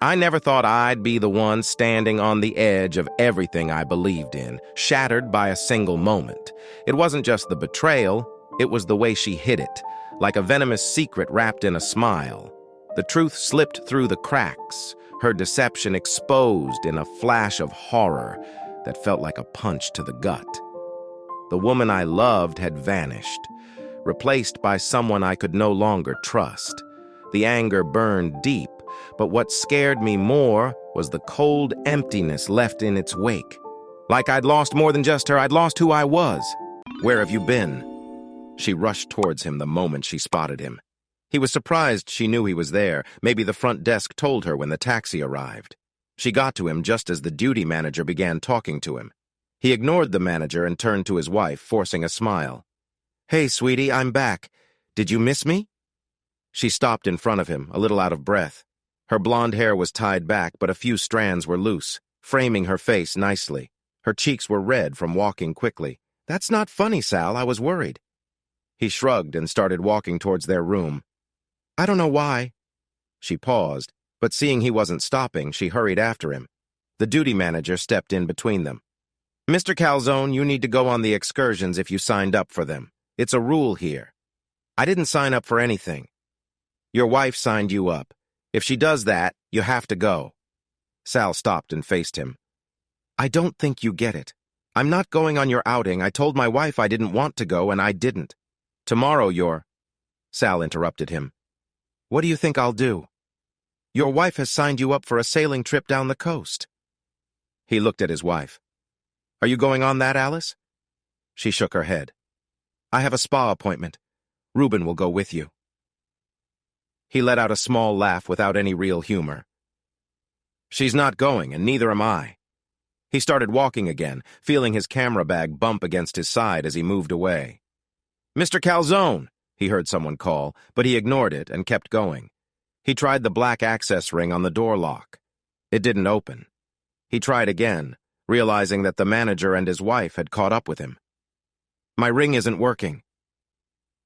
I never thought I'd be the one standing on the edge of everything I believed in, shattered by a single moment. It wasn't just the betrayal, it was the way she hid it, like a venomous secret wrapped in a smile. The truth slipped through the cracks, her deception exposed in a flash of horror that felt like a punch to the gut. The woman I loved had vanished, replaced by someone I could no longer trust. The anger burned deep, but what scared me more was the cold emptiness left in its wake. Like I'd lost more than just her, I'd lost who I was. "Where have you been?" She rushed towards him the moment she spotted him. He was surprised she knew he was there. Maybe the front desk told her when the taxi arrived. She got to him just as the duty manager began talking to him. He ignored the manager and turned to his wife, forcing a smile. "Hey, sweetie, I'm back. Did you miss me?" She stopped in front of him, a little out of breath. Her blonde hair was tied back, but a few strands were loose, framing her face nicely. Her cheeks were red from walking quickly. "That's not funny, Sal. I was worried." He shrugged and started walking towards their room. "I don't know why." She paused, but seeing he wasn't stopping, she hurried after him. The duty manager stepped in between them. "Mr. Calzone, you need to go on the excursions if you signed up for them. It's a rule here." "I didn't sign up for anything." "Your wife signed you up. If she does that, you have to go." Sal stopped and faced him. "I don't think you get it. I'm not going on your outing. I told my wife I didn't want to go, and I didn't. Tomorrow you're—" Sal interrupted him. "What do you think I'll do? Your wife has signed you up for a sailing trip down the coast." He looked at his wife. "Are you going on that, Alice?" She shook her head. "I have a spa appointment. Reuben will go with you." He let out a small laugh without any real humor. "She's not going, and neither am I." He started walking again, feeling his camera bag bump against his side as he moved away. "Mr. Calzone!" he heard someone call, but he ignored it and kept going. He tried the black access ring on the door lock. It didn't open. He tried again, realizing that the manager and his wife had caught up with him. "My ring isn't working."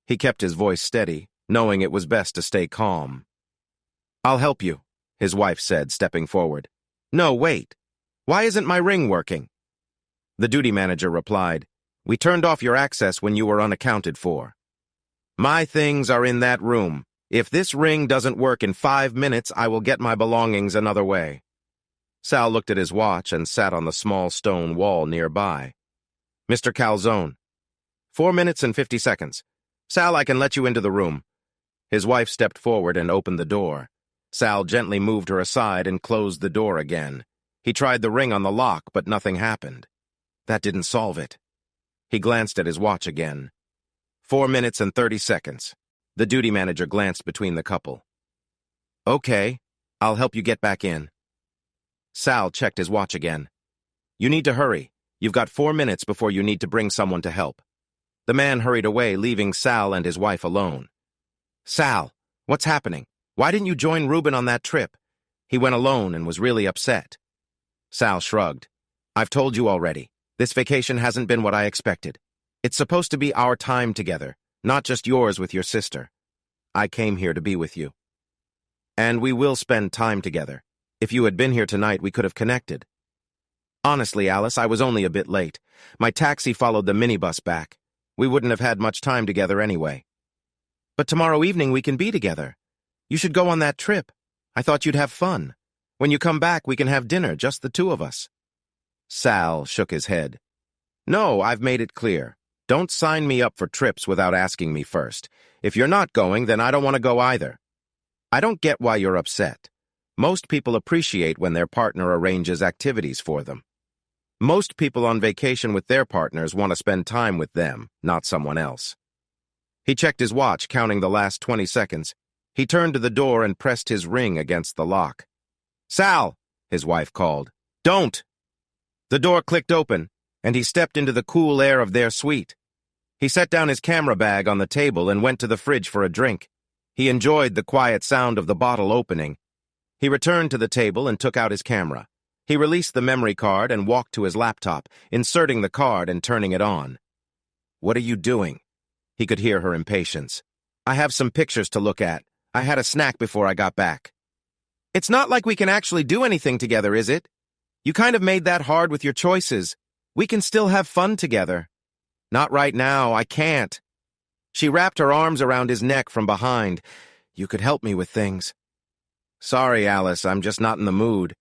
He kept his voice steady, knowing it was best to stay calm. "I'll help you," his wife said, stepping forward. "No, wait. Why isn't my ring working?" The duty manager replied, "We turned off your access when you were unaccounted for. My things are in that room. If this ring doesn't work in 5 minutes, I will get my belongings another way." Sal looked at his watch and sat on the small stone wall nearby. "Mr. Calzone." 4 minutes and 50 seconds. "Sal, I can let you into the room." His wife stepped forward and opened the door. Sal gently moved her aside and closed the door again. He tried the ring on the lock, but nothing happened. That didn't solve it. He glanced at his watch again. 4 minutes and 30 seconds. The duty manager glanced between the couple. "Okay, I'll help you get back in." Sal checked his watch again. "You need to hurry. You've got 4 minutes before you need to bring someone to help." The man hurried away, leaving Sal and his wife alone. "Sal, what's happening? Why didn't you join Reuben on that trip? He went alone and was really upset." Sal shrugged. "I've told you already. This vacation hasn't been what I expected. It's supposed to be our time together, not just yours with your sister. I came here to be with you. And we will spend time together. If you had been here tonight, we could have connected." "Honestly, Alice, I was only a bit late. My taxi followed the minibus back. We wouldn't have had much time together anyway." "But tomorrow evening we can be together. You should go on that trip. I thought you'd have fun. When you come back, we can have dinner, just the two of us." Sal shook his head. "No, I've made it clear. Don't sign me up for trips without asking me first. If you're not going, then I don't want to go either. I don't get why you're upset. Most people appreciate when their partner arranges activities for them. Most people on vacation with their partners want to spend time with them, not someone else." He checked his watch, counting the last 20 seconds. He turned to the door and pressed his ring against the lock. "Sal!" his wife called. "Don't!" The door clicked open, and he stepped into the cool air of their suite. He set down his camera bag on the table and went to the fridge for a drink. He enjoyed the quiet sound of the bottle opening. He returned to the table and took out his camera. He released the memory card and walked to his laptop, inserting the card and turning it on. "What are you doing?" He could hear her impatience. "I have some pictures to look at. I had a snack before I got back." It's not like we can actually do anything together, is it? You kind of made that hard with your choices. We can still have fun together. Not right now, I can't. She wrapped her arms around his neck from behind. You could help me with things. Sorry, Alice, I'm just not in the mood.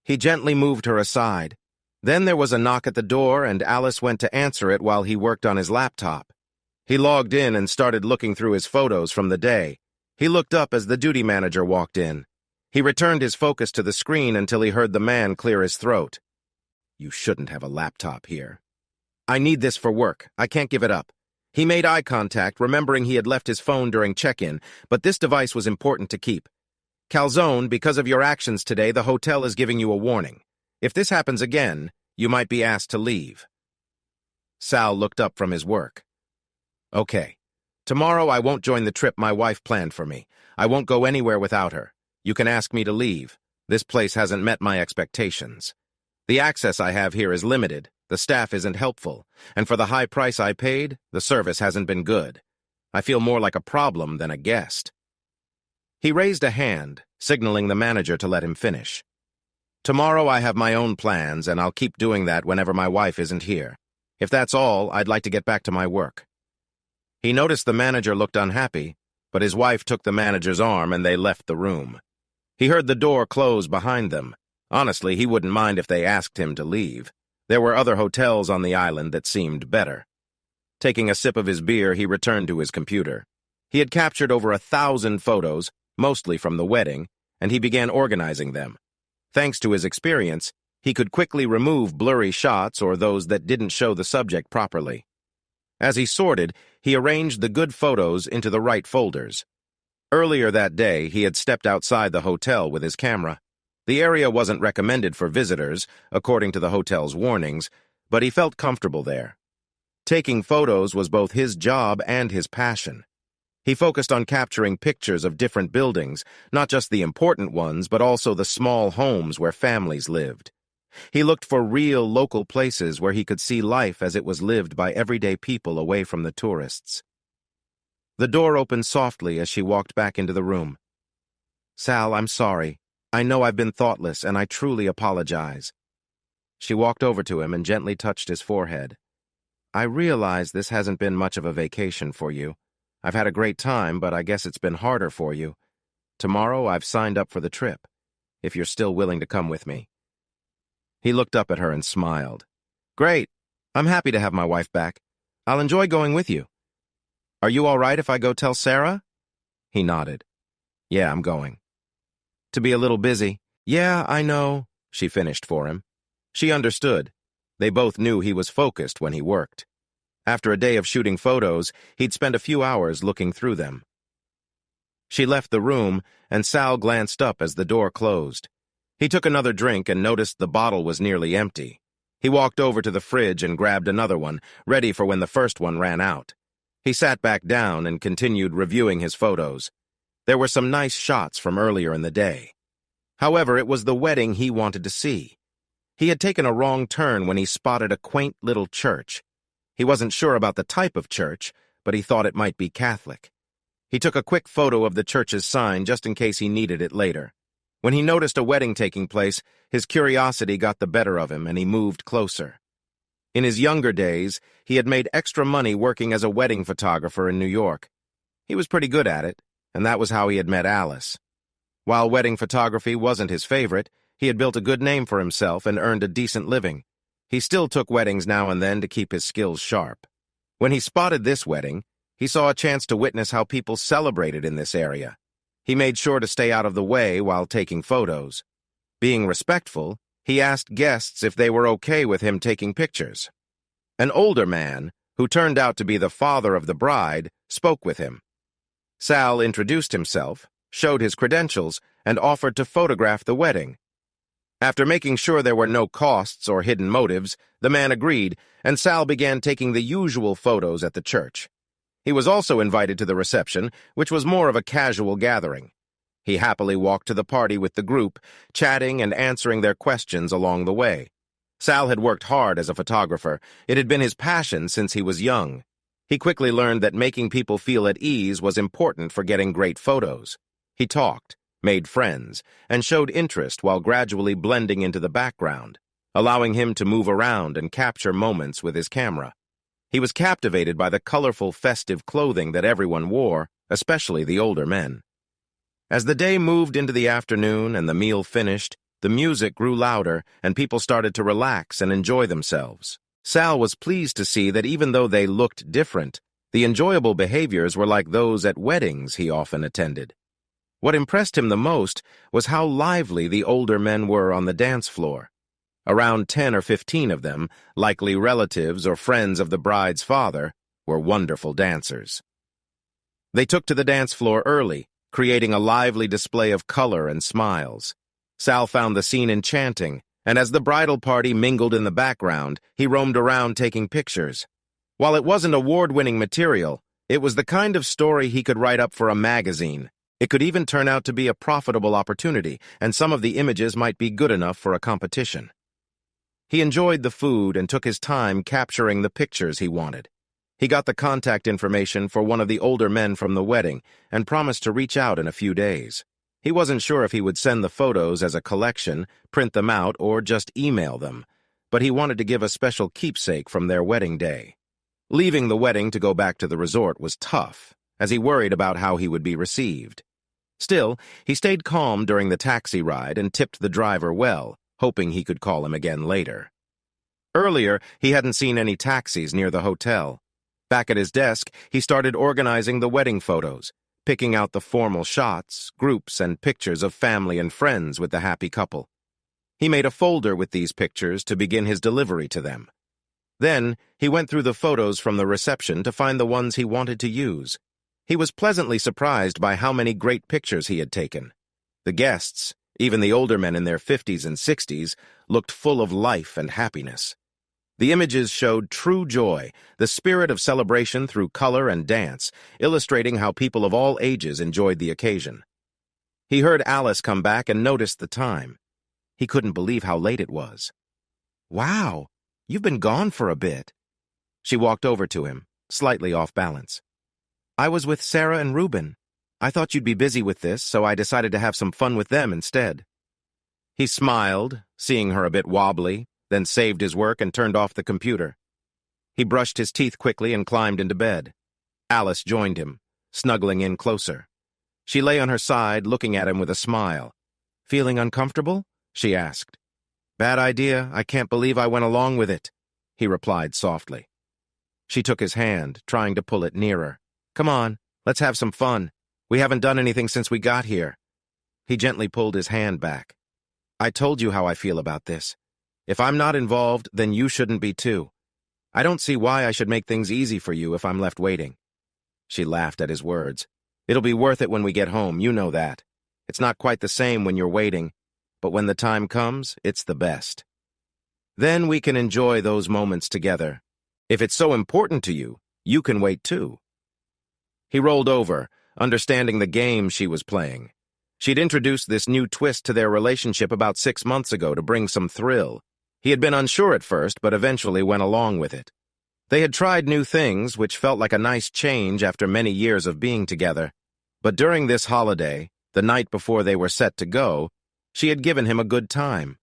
He gently moved her aside. Then there was a knock at the door, and Alice went to answer it while he worked on his laptop. He logged in and started looking through his photos from the day. He looked up as the duty manager walked in. He returned his focus to the screen until he heard the man clear his throat. You shouldn't have a laptop here. I need this for work. I can't give it up. He made eye contact, remembering he had left his phone during check-in, but this device was important to keep. Calzone, because of your actions today, the hotel is giving you a warning. If this happens again, you might be asked to leave. Sal looked up from his work. Okay. Tomorrow I won't join the trip my wife planned for me. I won't go anywhere without her. You can ask me to leave. This place hasn't met my expectations. The access I have here is limited, the staff isn't helpful, and for the high price I paid, the service hasn't been good. I feel more like a problem than a guest. He raised a hand, signaling the manager to let him finish. Tomorrow I have my own plans, and I'll keep doing that whenever my wife isn't here. If that's all, I'd like to get back to my work. He noticed the manager looked unhappy, but his wife took the manager's arm and they left the room. He heard the door close behind them. Honestly, he wouldn't mind if they asked him to leave. There were other hotels on the island that seemed better. Taking a sip of his beer, he returned to his computer. He had captured over 1,000 photos, mostly from the wedding, and he began organizing them. Thanks to his experience, he could quickly remove blurry shots or those that didn't show the subject properly. As he sorted, he arranged the good photos into the right folders. Earlier that day, he had stepped outside the hotel with his camera. The area wasn't recommended for visitors, according to the hotel's warnings, but he felt comfortable there. Taking photos was both his job and his passion. He focused on capturing pictures of different buildings, not just the important ones, but also the small homes where families lived. He looked for real local places where he could see life as it was lived by everyday people away from the tourists. The door opened softly as she walked back into the room. Sal, I'm sorry. I know I've been thoughtless, and I truly apologize. She walked over to him and gently touched his forehead. I realize this hasn't been much of a vacation for you. I've had a great time, but I guess it's been harder for you. Tomorrow I've signed up for the trip, if you're still willing to come with me. He looked up at her and smiled. Great. I'm happy to have my wife back. I'll enjoy going with you. Are you all right if I go tell Sarah? He nodded. Yeah, I'm going. To be a little busy. Yeah, I know, she finished for him. She understood. They both knew he was focused when he worked. After a day of shooting photos, he'd spent a few hours looking through them. She left the room, and Sal glanced up as the door closed. He took another drink and noticed the bottle was nearly empty. He walked over to the fridge and grabbed another one, ready for when the first one ran out. He sat back down and continued reviewing his photos. There were some nice shots from earlier in the day. However, it was the wedding he wanted to see. He had taken a wrong turn when he spotted a quaint little church. He wasn't sure about the type of church, but he thought it might be Catholic. He took a quick photo of the church's sign just in case he needed it later. When he noticed a wedding taking place, his curiosity got the better of him and he moved closer. In his younger days, he had made extra money working as a wedding photographer in New York. He was pretty good at it, and that was how he had met Alice. While wedding photography wasn't his favorite, he had built a good name for himself and earned a decent living. He still took weddings now and then to keep his skills sharp. When he spotted this wedding, he saw a chance to witness how people celebrated in this area. He made sure to stay out of the way while taking photos. Being respectful, he asked guests if they were okay with him taking pictures. An older man, who turned out to be the father of the bride, spoke with him. Sal introduced himself, showed his credentials, and offered to photograph the wedding. After making sure there were no costs or hidden motives, the man agreed, and Sal began taking the usual photos at the church. He was also invited to the reception, which was more of a casual gathering. He happily walked to the party with the group, chatting and answering their questions along the way. Sal had worked hard as a photographer. It had been his passion since he was young. He quickly learned that making people feel at ease was important for getting great photos. He talked, made friends, and showed interest while gradually blending into the background, allowing him to move around and capture moments with his camera. He was captivated by the colorful, festive clothing that everyone wore, especially the older men. As the day moved into the afternoon and the meal finished, the music grew louder and people started to relax and enjoy themselves. Sal was pleased to see that even though they looked different, the enjoyable behaviors were like those at weddings he often attended. What impressed him the most was how lively the older men were on the dance floor. Around 10 or 15 of them, likely relatives or friends of the bride's father, were wonderful dancers. They took to the dance floor early, creating a lively display of color and smiles. Sal found the scene enchanting, and as the bridal party mingled in the background, he roamed around taking pictures. While it wasn't award-winning material, it was the kind of story he could write up for a magazine. It could even turn out to be a profitable opportunity, and some of the images might be good enough for a competition. He enjoyed the food and took his time capturing the pictures he wanted. He got the contact information for one of the older men from the wedding and promised to reach out in a few days. He wasn't sure if he would send the photos as a collection, print them out, or just email them, but he wanted to give a special keepsake from their wedding day. Leaving the wedding to go back to the resort was tough, as he worried about how he would be received. Still, he stayed calm during the taxi ride and tipped the driver well, hoping he could call him again later. Earlier, he hadn't seen any taxis near the hotel. Back at his desk, he started organizing the wedding photos, picking out the formal shots, groups, and pictures of family and friends with the happy couple. He made a folder with these pictures to begin his delivery to them. Then, he went through the photos from the reception to find the ones he wanted to use. He was pleasantly surprised by how many great pictures he had taken. The guests, even the older men in their 50s and 60s, looked full of life and happiness. The images showed true joy, the spirit of celebration through color and dance, illustrating how people of all ages enjoyed the occasion. He heard Alice come back and noticed the time. He couldn't believe how late it was. "Wow, you've been gone for a bit." She walked over to him, slightly off balance. "I was with Sarah and Reuben. I thought you'd be busy with this, so I decided to have some fun with them instead." He smiled, seeing her a bit wobbly, then saved his work and turned off the computer. He brushed his teeth quickly and climbed into bed. Alice joined him, snuggling in closer. She lay on her side, looking at him with a smile. "Feeling uncomfortable?" she asked. "Bad idea. I can't believe I went along with it," he replied softly. She took his hand, trying to pull it nearer. "Come on, let's have some fun. We haven't done anything since we got here." He gently pulled his hand back. "I told you how I feel about this. If I'm not involved, then you shouldn't be too. I don't see why I should make things easy for you if I'm left waiting." She laughed at his words. "It'll be worth it when we get home, you know that. It's not quite the same when you're waiting, but when the time comes, it's the best. Then we can enjoy those moments together. If it's so important to you, you can wait too." He rolled over, understanding the game she was playing. She'd introduced this new twist to their relationship about 6 months ago to bring some thrill. He had been unsure at first, but eventually went along with it. They had tried new things, which felt like a nice change after many years of being together. But during this holiday, the night before they were set to go, she had given him a good time.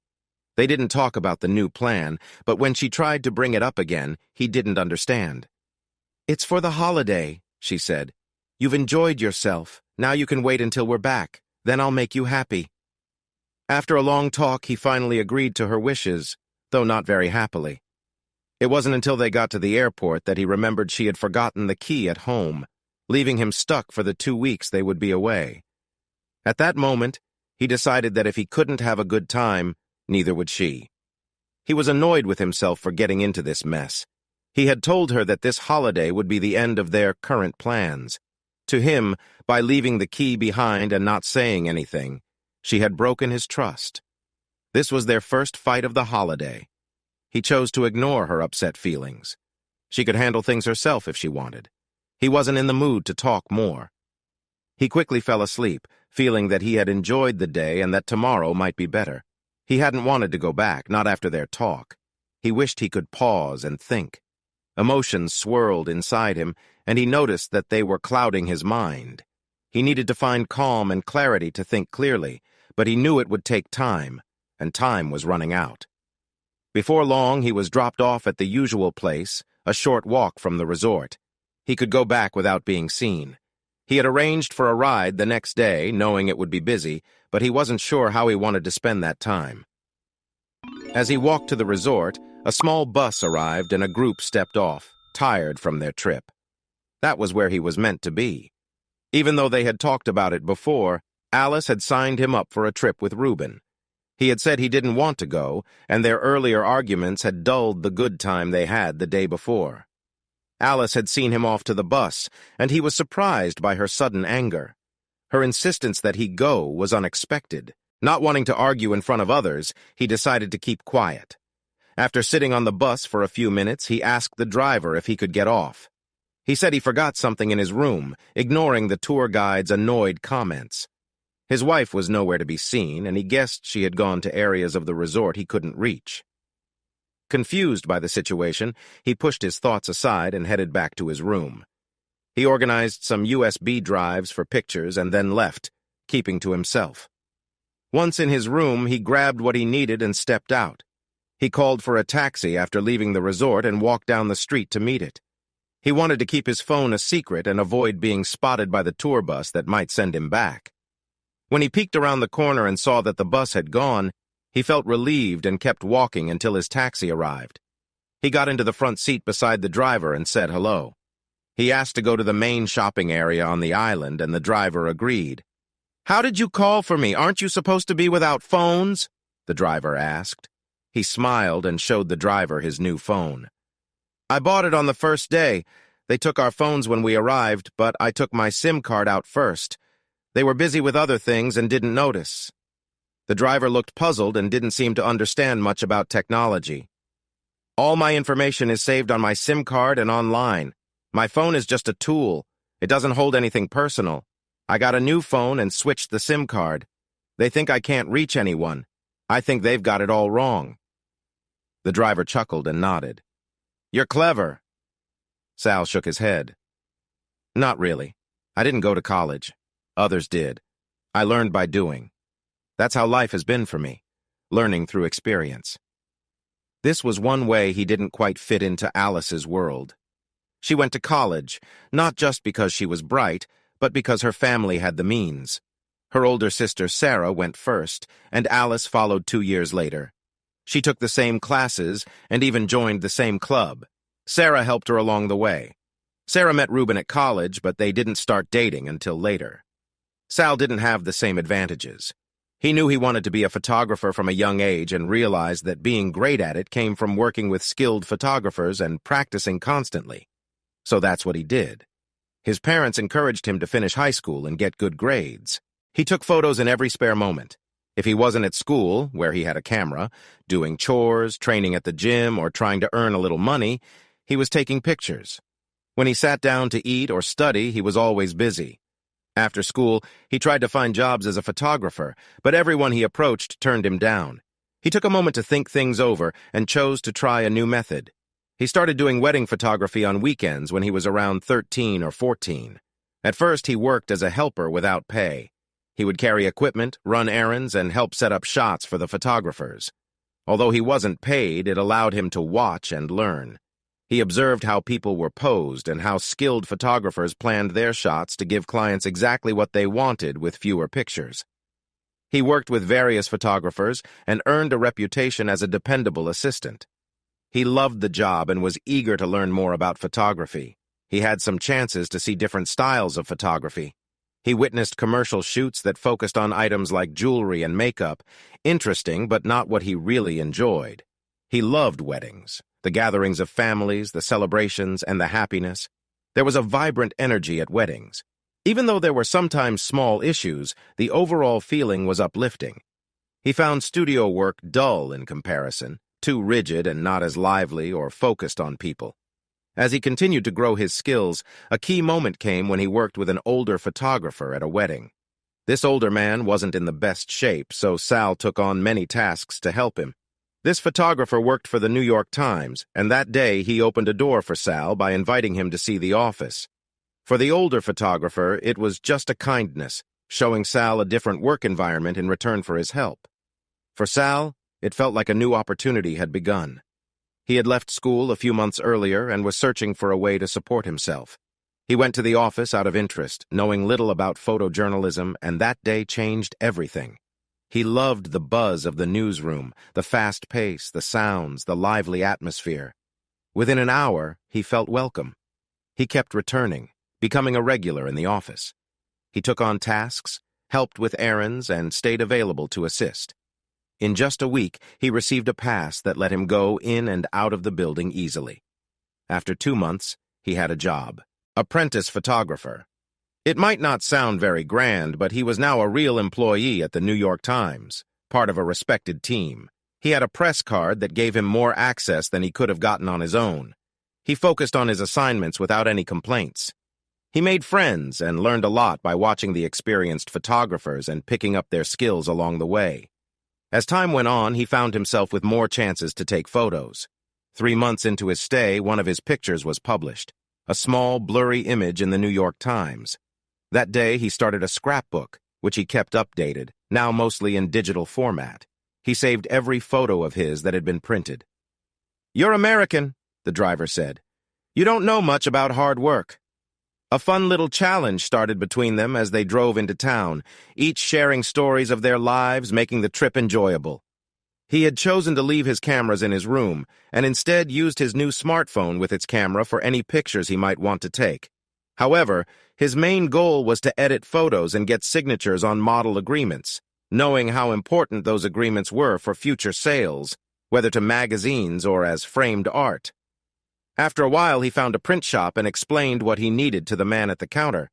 They didn't talk about the new plan, but when she tried to bring it up again, he didn't understand. "It's for the holiday," she said. "You've enjoyed yourself. Now you can wait until we're back. Then I'll make you happy." After a long talk, he finally agreed to her wishes, though not very happily. It wasn't until they got to the airport that he remembered she had forgotten the key at home, leaving him stuck for the 2 weeks they would be away. At that moment, he decided that if he couldn't have a good time, neither would she. He was annoyed with himself for getting into this mess. He had told her that this holiday would be the end of their current plans. To him, by leaving the key behind and not saying anything, she had broken his trust. This was their first fight of the holiday. He chose to ignore her upset feelings. She could handle things herself if she wanted. He wasn't in the mood to talk more. He quickly fell asleep, feeling that he had enjoyed the day and that tomorrow might be better. He hadn't wanted to go back, not after their talk. He wished he could pause and think. Emotions swirled inside him, and he noticed that they were clouding his mind. He needed to find calm and clarity to think clearly, but he knew it would take time, and time was running out. Before long, he was dropped off at the usual place, a short walk from the resort. He could go back without being seen. He had arranged for a ride the next day, knowing it would be busy, but he wasn't sure how he wanted to spend that time. As he walked to the resort, a small bus arrived and a group stepped off, tired from their trip. That was where he was meant to be. Even though they had talked about it before, Alice had signed him up for a trip with Reuben. He had said he didn't want to go, and their earlier arguments had dulled the good time they had the day before. Alice had seen him off to the bus, and he was surprised by her sudden anger. Her insistence that he go was unexpected. Not wanting to argue in front of others, he decided to keep quiet. After sitting on the bus for a few minutes, he asked the driver if he could get off. He said he forgot something in his room, ignoring the tour guide's annoyed comments. His wife was nowhere to be seen, and he guessed she had gone to areas of the resort he couldn't reach. Confused by the situation, he pushed his thoughts aside and headed back to his room. He organized some USB drives for pictures and then left, keeping to himself. Once in his room, he grabbed what he needed and stepped out. He called for a taxi after leaving the resort and walked down the street to meet it. He wanted to keep his phone a secret and avoid being spotted by the tour bus that might send him back. When he peeked around the corner and saw that the bus had gone, he felt relieved and kept walking until his taxi arrived. He got into the front seat beside the driver and said hello. He asked to go to the main shopping area on the island, and the driver agreed. "How did you call for me? Aren't you supposed to be without phones?" the driver asked. He smiled and showed the driver his new phone. "I bought it on the first day. They took our phones when we arrived, but I took my SIM card out first. They were busy with other things and didn't notice." The driver looked puzzled and didn't seem to understand much about technology. "All my information is saved on my SIM card and online. My phone is just a tool. It doesn't hold anything personal. I got a new phone and switched the SIM card. They think I can't reach anyone. I think they've got it all wrong." The driver chuckled and nodded. "You're clever." Sal shook his head. "Not really. I didn't go to college. Others did. I learned by doing. That's how life has been for me, learning through experience." This was one way he didn't quite fit into Alice's world. She went to college, not just because she was bright, but because her family had the means. Her older sister Sarah went first, and Alice followed 2 years later. She took the same classes and even joined the same club. Sarah helped her along the way. Sarah met Reuben at college, but they didn't start dating until later. Sal didn't have the same advantages. He knew he wanted to be a photographer from a young age and realized that being great at it came from working with skilled photographers and practicing constantly. So that's what he did. His parents encouraged him to finish high school and get good grades. He took photos in every spare moment. If he wasn't at school, where he had a camera, doing chores, training at the gym, or trying to earn a little money, he was taking pictures. When he sat down to eat or study, he was always busy. After school, he tried to find jobs as a photographer, but everyone he approached turned him down. He took a moment to think things over and chose to try a new method. He started doing wedding photography on weekends when he was around 13 or 14. At first, he worked as a helper without pay. He would carry equipment, run errands, and help set up shots for the photographers. Although he wasn't paid, it allowed him to watch and learn. He observed how people were posed and how skilled photographers planned their shots to give clients exactly what they wanted with fewer pictures. He worked with various photographers and earned a reputation as a dependable assistant. He loved the job and was eager to learn more about photography. He had some chances to see different styles of photography. He witnessed commercial shoots that focused on items like jewelry and makeup, interesting but not what he really enjoyed. He loved weddings. The gatherings of families, the celebrations, and the happiness. There was a vibrant energy at weddings. Even though there were sometimes small issues, the overall feeling was uplifting. He found studio work dull in comparison, too rigid and not as lively or focused on people. As he continued to grow his skills, a key moment came when he worked with an older photographer at a wedding. This older man wasn't in the best shape, so Sal took on many tasks to help him. This photographer worked for the New York Times, and that day he opened a door for Sal by inviting him to see the office. For the older photographer, it was just a kindness, showing Sal a different work environment in return for his help. For Sal, it felt like a new opportunity had begun. He had left school a few months earlier and was searching for a way to support himself. He went to the office out of interest, knowing little about photojournalism, and that day changed everything. He loved the buzz of the newsroom, the fast pace, the sounds, the lively atmosphere. Within an hour, he felt welcome. He kept returning, becoming a regular in the office. He took on tasks, helped with errands, and stayed available to assist. In just a week, he received a pass that let him go in and out of the building easily. After 2 months, he had a job. Apprentice photographer. It might not sound very grand, but he was now a real employee at the New York Times, part of a respected team. He had a press card that gave him more access than he could have gotten on his own. He focused on his assignments without any complaints. He made friends and learned a lot by watching the experienced photographers and picking up their skills along the way. As time went on, he found himself with more chances to take photos. 3 months into his stay, one of his pictures was published, a small, blurry image in the New York Times. That day, he started a scrapbook, which he kept updated, now mostly in digital format. He saved every photo of his that had been printed. "You're American," the driver said. "You don't know much about hard work." A fun little challenge started between them as they drove into town, each sharing stories of their lives, making the trip enjoyable. He had chosen to leave his cameras in his room, and instead used his new smartphone with its camera for any pictures he might want to take. However, his main goal was to edit photos and get signatures on model agreements, knowing how important those agreements were for future sales, whether to magazines or as framed art. After a while, he found a print shop and explained what he needed to the man at the counter.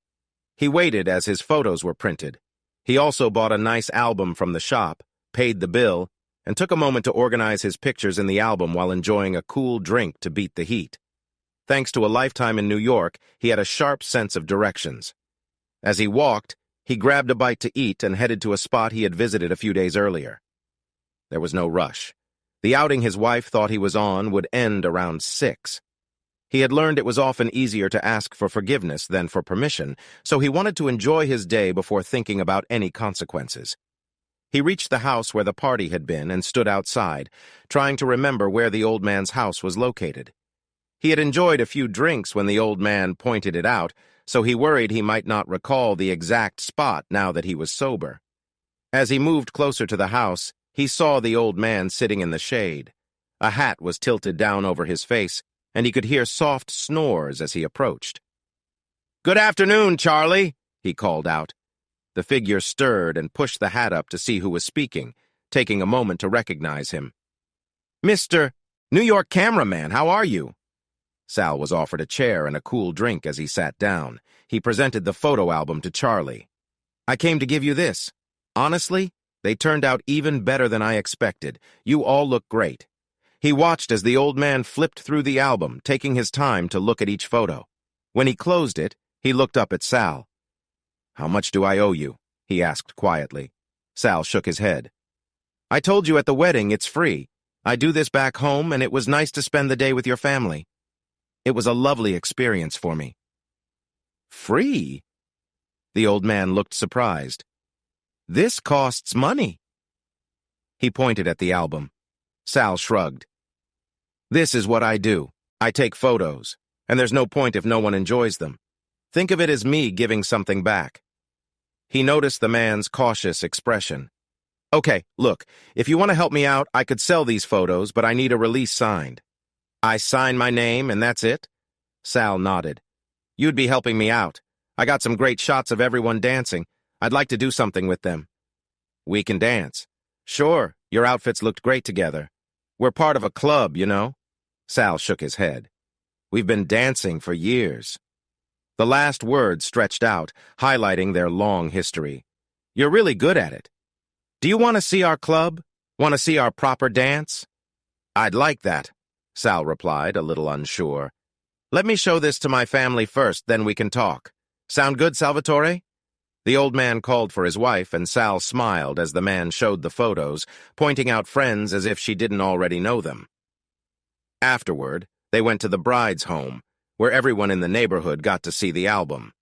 He waited as his photos were printed. He also bought a nice album from the shop, paid the bill, and took a moment to organize his pictures in the album while enjoying a cool drink to beat the heat. Thanks to a lifetime in New York, he had a sharp sense of directions. As he walked, he grabbed a bite to eat and headed to a spot he had visited a few days earlier. There was no rush. The outing his wife thought he was on would end around 6. He had learned it was often easier to ask for forgiveness than for permission, so he wanted to enjoy his day before thinking about any consequences. He reached the house where the party had been and stood outside, trying to remember where the old man's house was located. He had enjoyed a few drinks when the old man pointed it out, so he worried he might not recall the exact spot now that he was sober. As he moved closer to the house, he saw the old man sitting in the shade. A hat was tilted down over his face, and he could hear soft snores as he approached. "Good afternoon, Charlie," he called out. The figure stirred and pushed the hat up to see who was speaking, taking a moment to recognize him. "Mr. New York cameraman, how are you?" Sal was offered a chair and a cool drink as he sat down. He presented the photo album to Charlie. "I came to give you this. Honestly, they turned out even better than I expected. You all look great." He watched as the old man flipped through the album, taking his time to look at each photo. When he closed it, he looked up at Sal. "How much do I owe you?" he asked quietly. Sal shook his head. "I told you at the wedding it's free. I do this back home, and it was nice to spend the day with your family. It was a lovely experience for me." "Free?" The old man looked surprised. "This costs money." He pointed at the album. Sal shrugged. "This is what I do. I take photos, and there's no point if no one enjoys them. Think of it as me giving something back." He noticed the man's cautious expression. "Okay, look, if you want to help me out, I could sell these photos, but I need a release signed." "I sign my name and that's it?" Sal nodded. "You'd be helping me out. I got some great shots of everyone dancing. I'd like to do something with them." "We can dance." "Sure, your outfits looked great together. We're part of a club, you know." Sal shook his head. "We've been dancing for years." The last word stretched out, highlighting their long history. "You're really good at it. Do you want to see our club? Want to see our proper dance?" "I'd like that," Sal replied, a little unsure. "Let me show this to my family first, then we can talk. Sound good, Salvatore?" The old man called for his wife, and Sal smiled as the man showed the photos, pointing out friends as if she didn't already know them. Afterward, they went to the bride's home, where everyone in the neighborhood got to see the album.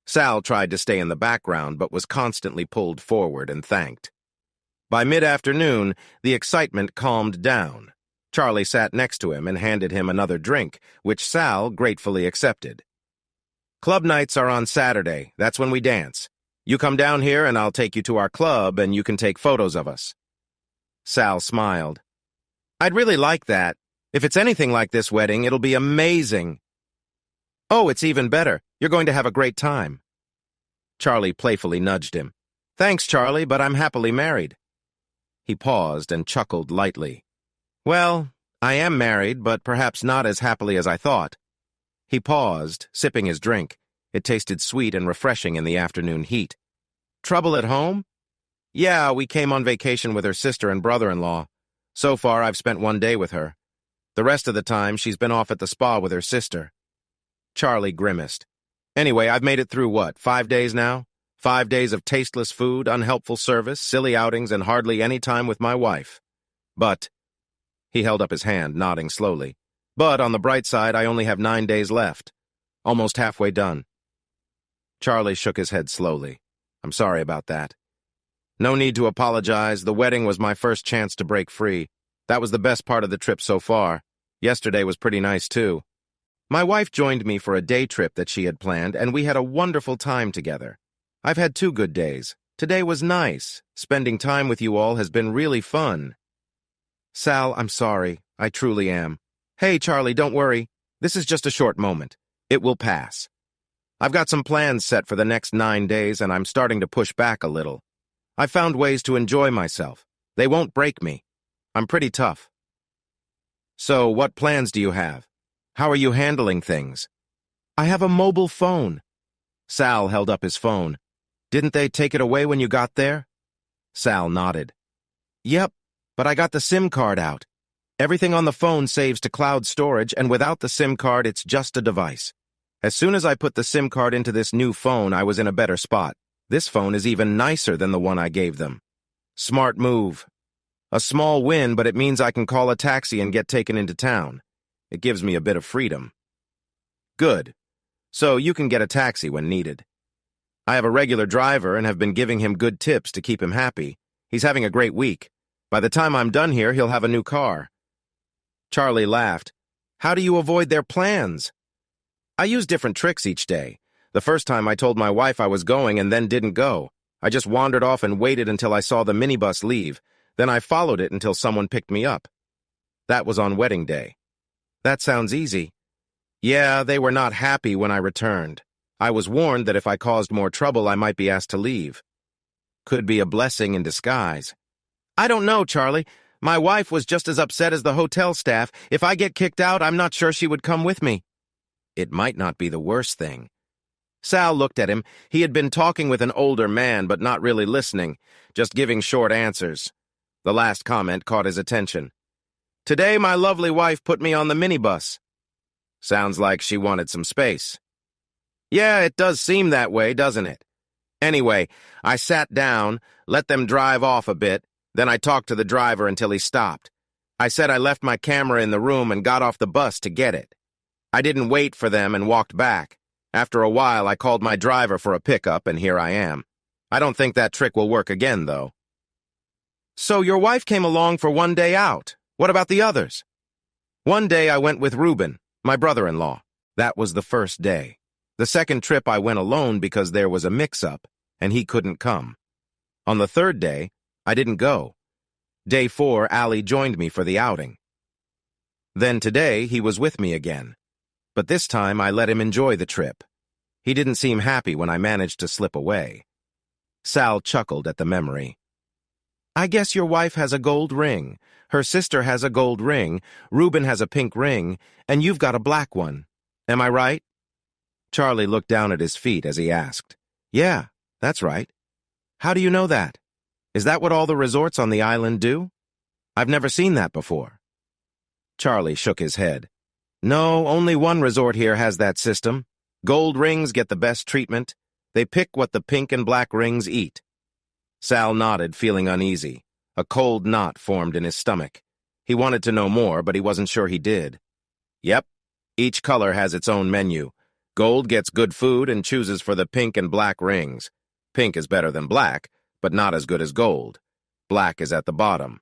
Sal tried to stay in the background but was constantly pulled forward and thanked. By mid-afternoon, the excitement calmed down. Charlie sat next to him and handed him another drink, which Sal gratefully accepted. "Club nights are on Saturday. That's when we dance. You come down here and I'll take you to our club and you can take photos of us." Sal smiled. "I'd really like that. If it's anything like this wedding, it'll be amazing." "Oh, it's even better. You're going to have a great time." Charlie playfully nudged him. "Thanks, Charlie, but I'm happily married." He paused and chuckled lightly. "Well, I am married, but perhaps not as happily as I thought." He paused, sipping his drink. It tasted sweet and refreshing in the afternoon heat. "Trouble at home?" "Yeah, we came on vacation with her sister and brother-in-law. So far, I've spent one day with her. The rest of the time, she's been off at the spa with her sister." Charlie grimaced. "Anyway, I've made it through what, 5 days now? 5 days of tasteless food, unhelpful service, silly outings, and hardly any time with my wife. But," he held up his hand, nodding slowly, "but on the bright side, I only have 9 days left. Almost halfway done." Charlie shook his head slowly. "I'm sorry about that." "No need to apologize. The wedding was my first chance to break free. That was the best part of the trip so far. Yesterday was pretty nice, too. My wife joined me for a day trip that she had planned, and we had a wonderful time together. I've had 2 good days. Today was nice. Spending time with you all has been really fun." "Sal, I'm sorry. I truly am. Hey, Charlie, don't worry. This is just a short moment. It will pass. I've got some plans set for the next 9 days, and I'm starting to push back a little. I've found ways to enjoy myself. They won't break me. I'm pretty tough." "So, what plans do you have? How are you handling things?" "I have a mobile phone." Sal held up his phone. "Didn't they take it away when you got there?" Sal nodded. "Yep, but I got the SIM card out. Everything on the phone saves to cloud storage, and without the SIM card, it's just a device. As soon as I put the SIM card into this new phone, I was in a better spot. This phone is even nicer than the one I gave them. Smart move. A small win, but it means I can call a taxi and get taken into town. It gives me a bit of freedom." "Good. So you can get a taxi when needed. I have a regular driver and have been giving him good tips to keep him happy. He's having a great week. By the time I'm done here, he'll have a new car." Charlie laughed. "How do you avoid their plans?" "I use different tricks each day. The first time I told my wife I was going and then didn't go. I just wandered off and waited until I saw the minibus leave. Then I followed it until someone picked me up. That was on wedding day." "That sounds easy." "Yeah, they were not happy when I returned. I was warned that if I caused more trouble, I might be asked to leave. Could be a blessing in disguise." "I don't know, Charlie. My wife was just as upset as the hotel staff. If I get kicked out, I'm not sure she would come with me." "It might not be the worst thing." Sal looked at him. He had been talking with an older man, but not really listening, just giving short answers. The last comment caught his attention. "Today, my lovely wife put me on the minibus." "Sounds like she wanted some space." "Yeah, it does seem that way, doesn't it? Anyway, I sat down, let them drive off a bit, then I talked to the driver until he stopped. I said I left my camera in the room and got off the bus to get it. I didn't wait for them and walked back. After a while, I called my driver for a pickup, and here I am. I don't think that trick will work again, though." "So your wife came along for one day out. What about the others?" "One day I went with Reuben, my brother-in-law. That was the first day. The second trip I went alone because there was a mix-up, and he couldn't come. On the third day, I didn't go. Day 4, Allie joined me for the outing. Then today, he was with me again. But this time, I let him enjoy the trip. He didn't seem happy when I managed to slip away." Sal chuckled at the memory. "I guess your wife has a gold ring. Her sister has a gold ring. Reuben has a pink ring, and you've got a black one. Am I right?" Charlie looked down at his feet as he asked. "Yeah, that's right. How do you know that? Is that what all the resorts on the island do? I've never seen that before." Charlie shook his head. "No, only one resort here has that system. Gold rings get the best treatment. They pick what the pink and black rings eat." Sal nodded, feeling uneasy. A cold knot formed in his stomach. He wanted to know more, but he wasn't sure he did. "Yep, Each color has its own menu. Gold gets good food and chooses for the pink and black rings. Pink is better than black, but not as good as gold. Black is at the bottom.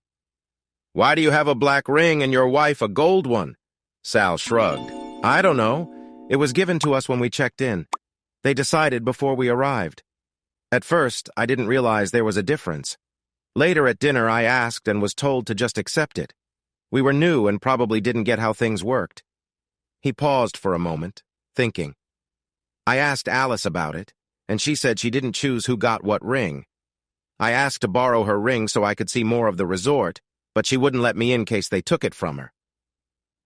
Why do you have a black ring and your wife a gold one? Sal shrugged. I don't know. It was given to us when we checked in. They decided before we arrived. At first, I didn't realize there was a difference. Later at dinner, I asked and was told to just accept it. We were new and probably didn't get how things worked. He paused for a moment, thinking. I asked Alice about it, and she said she didn't choose who got what ring. I asked to borrow her ring so I could see more of the resort, but she wouldn't let me in case they took it from her.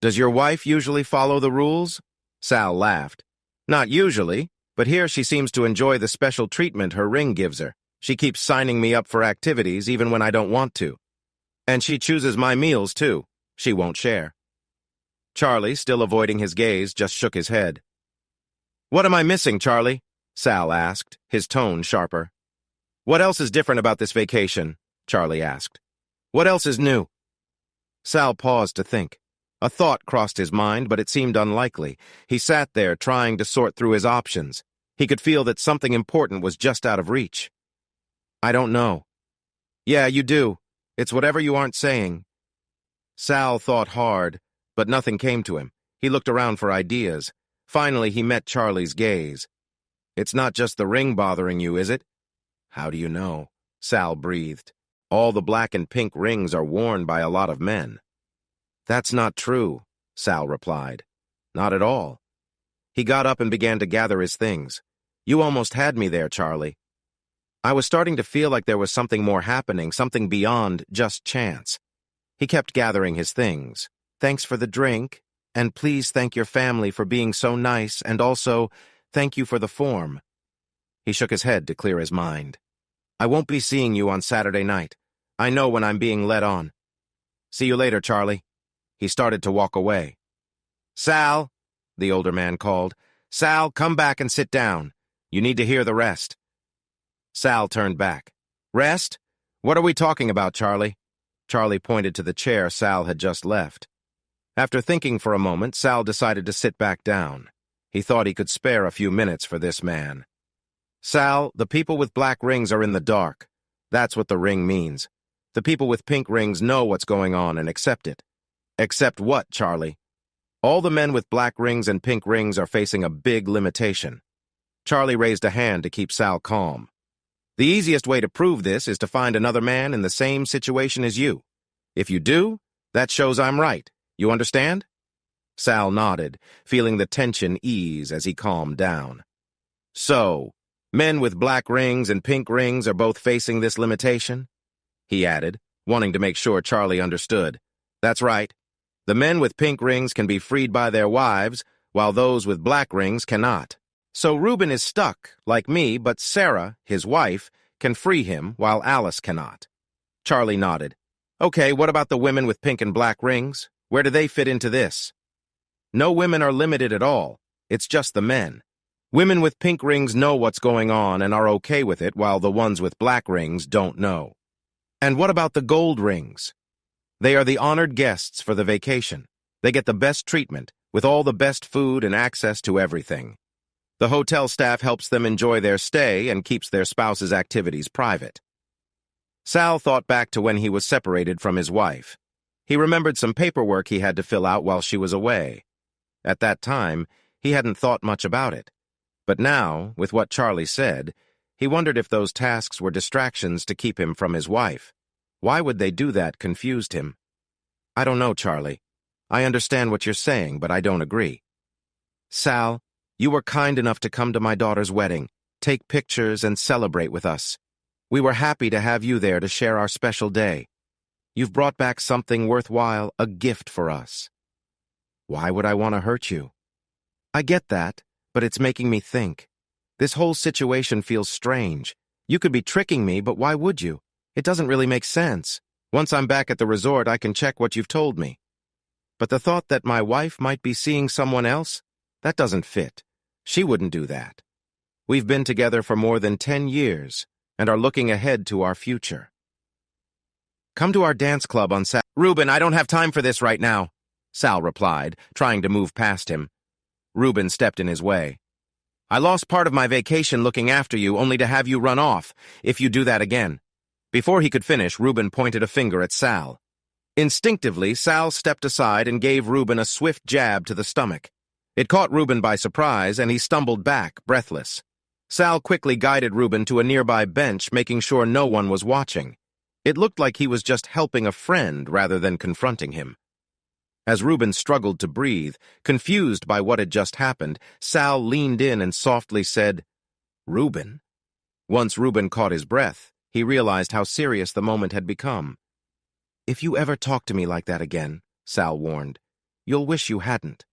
Does your wife usually follow the rules? Sal laughed. Not usually, but here she seems to enjoy the special treatment her ring gives her. She keeps signing me up for activities even when I don't want to. And she chooses my meals, too. She won't share. Charlie, still avoiding his gaze, just shook his head. What am I missing, Charlie? Sal asked, his tone sharper. What else is different about this vacation? Charlie asked. What else is new? Sal paused to think. A thought crossed his mind, but it seemed unlikely. He sat there, trying to sort through his options. He could feel that something important was just out of reach. I don't know. Yeah, you do. It's whatever you aren't saying. Sal thought hard, but nothing came to him. He looked around for ideas. Finally, he met Charlie's gaze. It's not just the ring bothering you, is it? How do you know? Sal breathed. All the black and pink rings are worn by a lot of men. That's not true, Sal replied. Not at all. He got up and began to gather his things. You almost had me there, Charlie. I was starting to feel like there was something more happening, something beyond just chance. He kept gathering his things. Thanks for the drink, and please thank your family for being so nice, and also, thank you for the form. He shook his head to clear his mind. I won't be seeing you on Saturday night. I know when I'm being led on. See you later, Charlie. He started to walk away. Sal, the older man called. Sal, come back and sit down. You need to hear the rest. Sal turned back. Rest? What are we talking about, Charlie? Charlie pointed to the chair Sal had just left. After thinking for a moment, Sal decided to sit back down. He thought he could spare a few minutes for this man. Sal, the people with black rings are in the dark. That's what the ring means. The people with pink rings know what's going on and accept it. Accept what, Charlie? All the men with black rings and pink rings are facing a big limitation. Charlie raised a hand to keep Sal calm. The easiest way to prove this is to find another man in the same situation as you. If you do, that shows I'm right. You understand? Sal nodded, feeling the tension ease as he calmed down. So, men with black rings and pink rings are both facing this limitation? He added, wanting to make sure Charlie understood. That's right. The men with pink rings can be freed by their wives, while those with black rings cannot. So Reuben is stuck, like me, but Sarah, his wife, can free him while Alice cannot. Charlie nodded. Okay, what about the women with pink and black rings? Where do they fit into this? No women are limited at all. It's just the men. Women with pink rings know what's going on and are okay with it, while the ones with black rings don't know. And what about the gold rings? They are the honored guests for the vacation. They get the best treatment, with all the best food and access to everything. The hotel staff helps them enjoy their stay and keeps their spouse's activities private. Sal thought back to when he was separated from his wife. He remembered some paperwork he had to fill out while she was away. At that time, he hadn't thought much about it. But now, with what Charlie said, he wondered if those tasks were distractions to keep him from his wife. Why would they do that confused him. I don't know, Charlie. I understand what you're saying, but I don't agree. Sal, you were kind enough to come to my daughter's wedding, take pictures, and celebrate with us. We were happy to have you there to share our special day. You've brought back something worthwhile, a gift for us. Why would I want to hurt you? I get that, but it's making me think. This whole situation feels strange. You could be tricking me, but why would you? It doesn't really make sense. Once I'm back at the resort, I can check what you've told me. But the thought that my wife might be seeing someone else? That doesn't fit. She wouldn't do that. We've been together for more than 10 years and are looking ahead to our future. Come to our dance club on Saturday. Reuben, I don't have time for this right now, Sal replied, trying to move past him. Reuben stepped in his way. "I lost part of my vacation looking after you, only to have you run off, if you do that again." Before he could finish, Reuben pointed a finger at Sal. Instinctively, Sal stepped aside and gave Reuben a swift jab to the stomach. It caught Reuben by surprise, and he stumbled back, breathless. Sal quickly guided Reuben to a nearby bench, making sure no one was watching. It looked like he was just helping a friend rather than confronting him. As Reuben struggled to breathe, confused by what had just happened, Sal leaned in and softly said, "Reuben?" Once Reuben caught his breath, he realized how serious the moment had become. "If you ever talk to me like that again," Sal warned, "you'll wish you hadn't."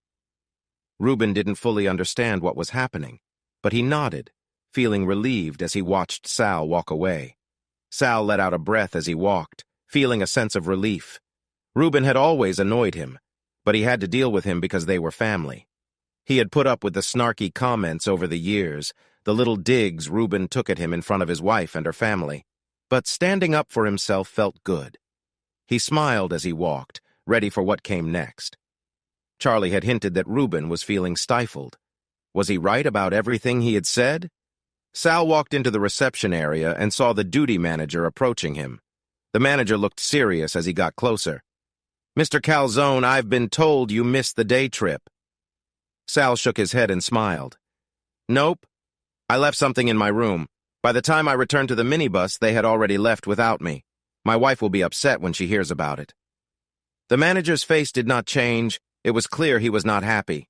Reuben didn't fully understand what was happening, but he nodded, feeling relieved as he watched Sal walk away. Sal let out a breath as he walked, feeling a sense of relief. Reuben had always annoyed him, but he had to deal with him because they were family. He had put up with the snarky comments over the years, the little digs Reuben took at him in front of his wife and her family, but standing up for himself felt good. He smiled as he walked, ready for what came next. Charlie had hinted that Reuben was feeling stifled. Was he right about everything he had said? Sal walked into the reception area and saw the duty manager approaching him. The manager looked serious as he got closer. "Mr. Calzone, I've been told you missed the day trip." Sal shook his head and smiled. "Nope. I left something in my room. By the time I returned to the minibus, they had already left without me. My wife will be upset when she hears about it." The manager's face did not change. It was clear he was not happy.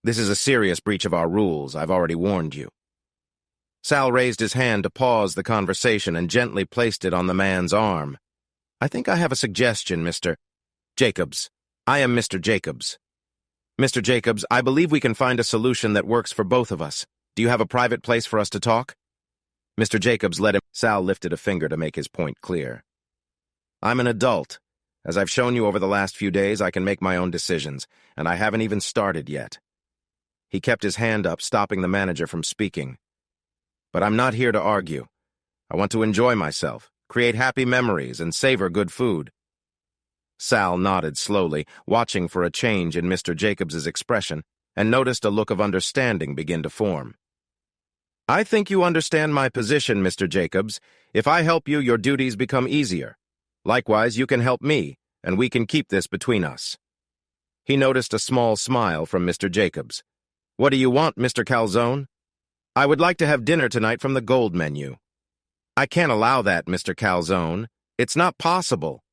"This is a serious breach of our rules. I've already warned you." Sal raised his hand to pause the conversation and gently placed it on the man's arm. "I think I have a suggestion, Mr. Jacobs. I am Mr. Jacobs. Mr. Jacobs, I believe we can find a solution that works for both of us. Do you have a private place for us to talk?" Mr. Jacobs let him. Sal lifted a finger to make his point clear. "I'm an adult. As I've shown you over the last few days, I can make my own decisions, and I haven't even started yet." He kept his hand up, stopping the manager from speaking. "But I'm not here to argue. I want to enjoy myself, create happy memories, and savor good food." Sal nodded slowly, watching for a change in Mr. Jacobs's expression, and noticed a look of understanding begin to form. "I think you understand my position, Mr. Jacobs. If I help you, your duties become easier. Likewise, you can help me, and we can keep this between us." He noticed a small smile from Mr. Jacobs. "What do you want, Mr. Calzone?" "I would like to have dinner tonight from the gold menu." "I can't allow that, Mr. Calzone. It's not possible."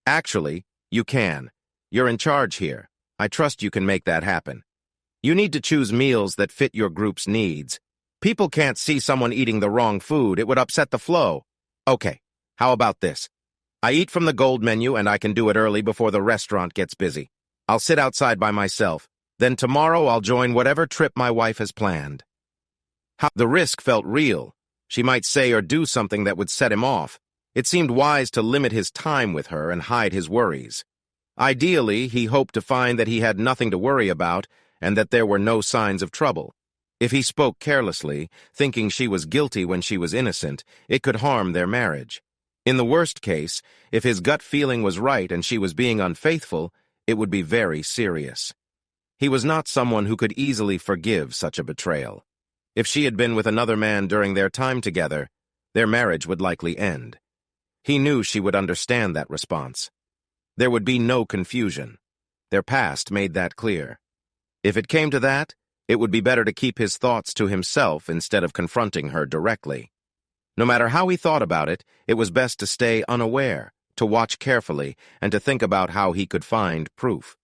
"Actually, you can. You're in charge here. I trust you can make that happen. You need to choose meals that fit your group's needs. People can't see someone eating the wrong food. It would upset the flow. Okay, how about this? I eat from the gold menu and I can do it early before the restaurant gets busy. I'll sit outside by myself. Then tomorrow I'll join whatever trip my wife has planned." The risk felt real. She might say or do something that would set him off. It seemed wise to limit his time with her and hide his worries. Ideally, he hoped to find that he had nothing to worry about and that there were no signs of trouble. If he spoke carelessly, thinking she was guilty when she was innocent, it could harm their marriage. In the worst case, if his gut feeling was right and she was being unfaithful, it would be very serious. He was not someone who could easily forgive such a betrayal. If she had been with another man during their time together, their marriage would likely end. He knew she would understand that response. There would be no confusion. Their past made that clear. If it came to that, it would be better to keep his thoughts to himself instead of confronting her directly. No matter how he thought about it, it was best to stay unaware, to watch carefully, and to think about how he could find proof.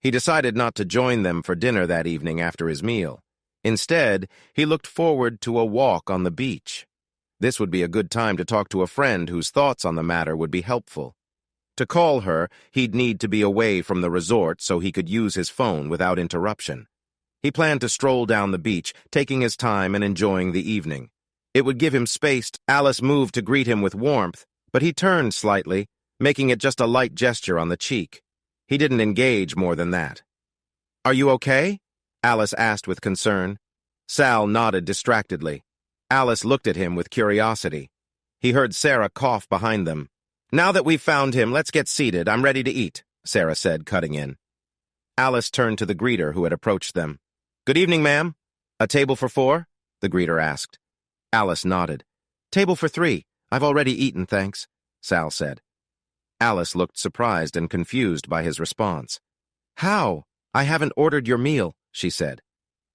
He decided not to join them for dinner that evening after his meal. Instead, he looked forward to a walk on the beach. This would be a good time to talk to a friend whose thoughts on the matter would be helpful. To call her, he'd need to be away from the resort so he could use his phone without interruption. He planned to stroll down the beach, taking his time and enjoying the evening. It would give him space. Alice moved to greet him with warmth, but he turned slightly, making it just a light gesture on the cheek. He didn't engage more than that. "Are you okay?" Alice asked with concern. Sal nodded distractedly. Alice looked at him with curiosity. He heard Sarah cough behind them. "Now that we've found him, let's get seated. I'm ready to eat," Sarah said, cutting in. Alice turned to the greeter who had approached them. Good evening, ma'am. A table for four? The greeter asked. Alice nodded. Table for three. I've already eaten, thanks, Sal said. Alice looked surprised and confused by his response. How? I haven't ordered your meal, she said.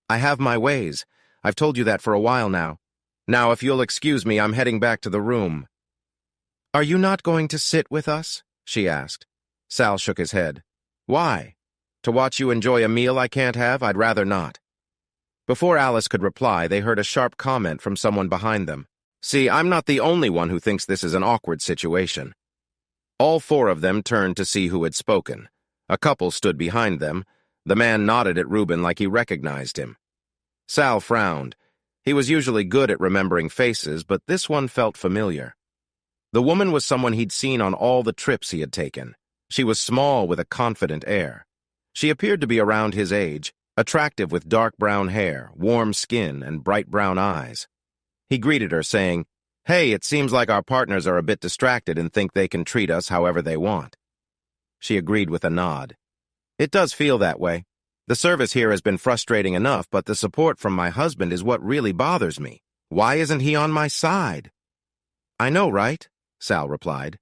I have my ways. I've told you that for a while now. Now, if you'll excuse me, I'm heading back to the room. Are you not going to sit with us? She asked. Sal shook his head. Why? To watch you enjoy a meal I can't have? I'd rather not. Before Alice could reply, they heard a sharp comment from someone behind them. See, I'm not the only one who thinks this is an awkward situation. All four of them turned to see who had spoken. A couple stood behind them. The man nodded at Reuben like he recognized him. Sal frowned. He was usually good at remembering faces, but this one felt familiar. The woman was someone he'd seen on all the trips he had taken. She was small with a confident air. She appeared to be around his age, attractive with dark brown hair, warm skin, and bright brown eyes. He greeted her, saying, Hey, it seems like our partners are a bit distracted and think they can treat us however they want. She agreed with a nod. It does feel that way. The service here has been frustrating enough, but the support from my husband is what really bothers me. Why isn't he on my side? I know, right? Sal replied.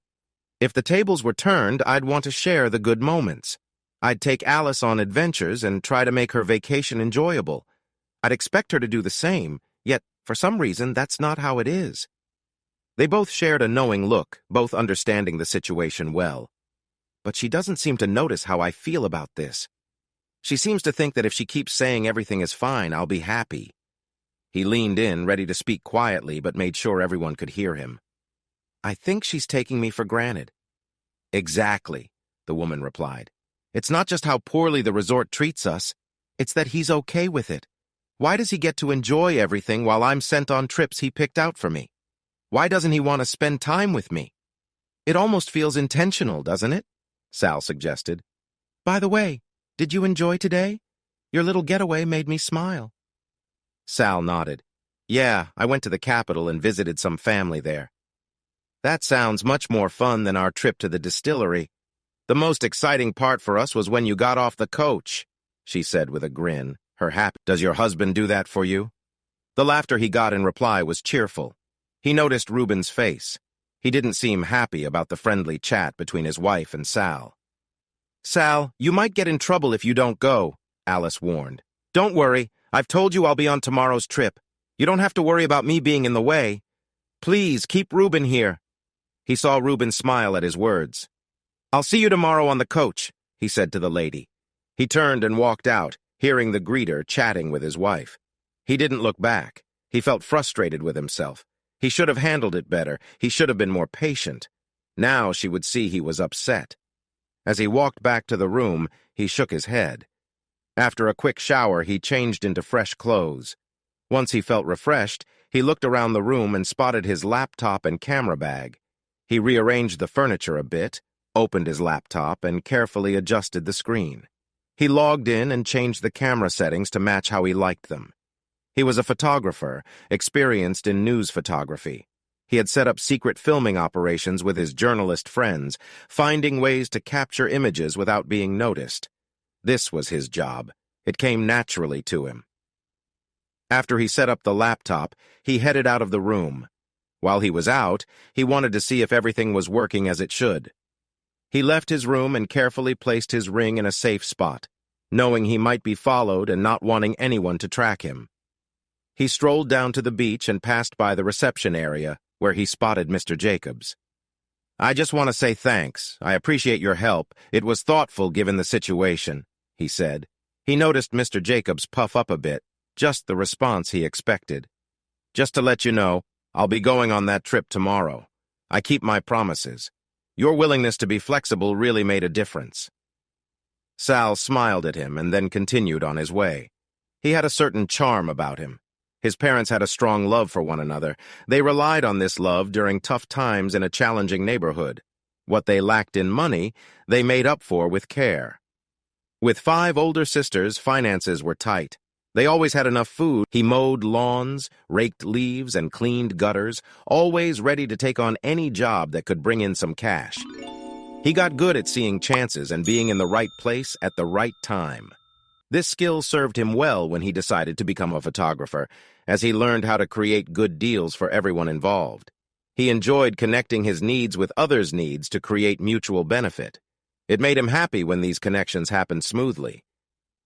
If the tables were turned, I'd want to share the good moments. I'd take Alice on adventures and try to make her vacation enjoyable. I'd expect her to do the same, yet, for some reason, that's not how it is. They both shared a knowing look, both understanding the situation well. But she doesn't seem to notice how I feel about this. She seems to think that if she keeps saying everything is fine, I'll be happy. He leaned in, ready to speak quietly, but made sure everyone could hear him. I think she's taking me for granted. Exactly, the woman replied. It's not just how poorly the resort treats us, it's that he's okay with it. Why does he get to enjoy everything while I'm sent on trips he picked out for me? Why doesn't he want to spend time with me? It almost feels intentional, doesn't it? Sal suggested. By the way, did you enjoy today? Your little getaway made me smile. Sal nodded. Yeah, I went to the capital and visited some family there. That sounds much more fun than our trip to the distillery. The most exciting part for us was when you got off the coach, she said with a grin, her happy. Does your husband do that for you? The laughter he got in reply was cheerful. He noticed Reuben's face. He didn't seem happy about the friendly chat between his wife and Sal. Sal, you might get in trouble if you don't go, Alice warned. Don't worry, I've told you I'll be on tomorrow's trip. You don't have to worry about me being in the way. Please, keep Reuben here. He saw Reuben smile at his words. I'll see you tomorrow on the coach, he said to the lady. He turned and walked out, hearing the greeter chatting with his wife. He didn't look back. He felt frustrated with himself. He should have handled it better. He should have been more patient. Now she would see he was upset. As he walked back to the room, he shook his head. After a quick shower, he changed into fresh clothes. Once he felt refreshed, he looked around the room and spotted his laptop and camera bag. He rearranged the furniture a bit, opened his laptop, and carefully adjusted the screen. He logged in and changed the camera settings to match how he liked them. He was a photographer, experienced in news photography. He had set up secret filming operations with his journalist friends, finding ways to capture images without being noticed. This was his job. It came naturally to him. After he set up the laptop, he headed out of the room. While he was out, he wanted to see if everything was working as it should. He left his room and carefully placed his ring in a safe spot, knowing he might be followed and not wanting anyone to track him. He strolled down to the beach and passed by the reception area, where he spotted Mr. Jacobs. I just want to say thanks. I appreciate your help. It was thoughtful given the situation, he said. He noticed Mr. Jacobs puff up a bit, just the response he expected. Just to let you know, I'll be going on that trip tomorrow. I keep my promises. Your willingness to be flexible really made a difference. Sal smiled at him and then continued on his way. He had a certain charm about him. His parents had a strong love for one another. They relied on this love during tough times in a challenging neighborhood. What they lacked in money, they made up for with care. With 5 older sisters, finances were tight. They always had enough food. He mowed lawns, raked leaves, and cleaned gutters, always ready to take on any job that could bring in some cash. He got good at seeing chances and being in the right place at the right time. This skill served him well when he decided to become a photographer, as he learned how to create good deals for everyone involved. He enjoyed connecting his needs with others' needs to create mutual benefit. It made him happy when these connections happened smoothly.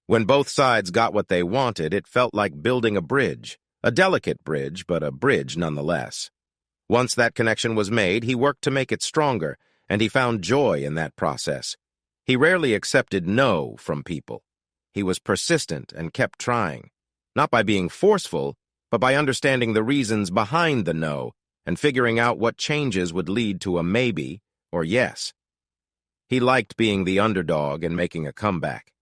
When both sides got what they wanted, it felt like building a bridge. A delicate bridge, but a bridge nonetheless. Once that connection was made, he worked to make it stronger, and he found joy in that process. He rarely accepted no from people. He was persistent and kept trying, not by being forceful, but by understanding the reasons behind the no and figuring out what changes would lead to a maybe or yes. He liked being the underdog and making a comeback.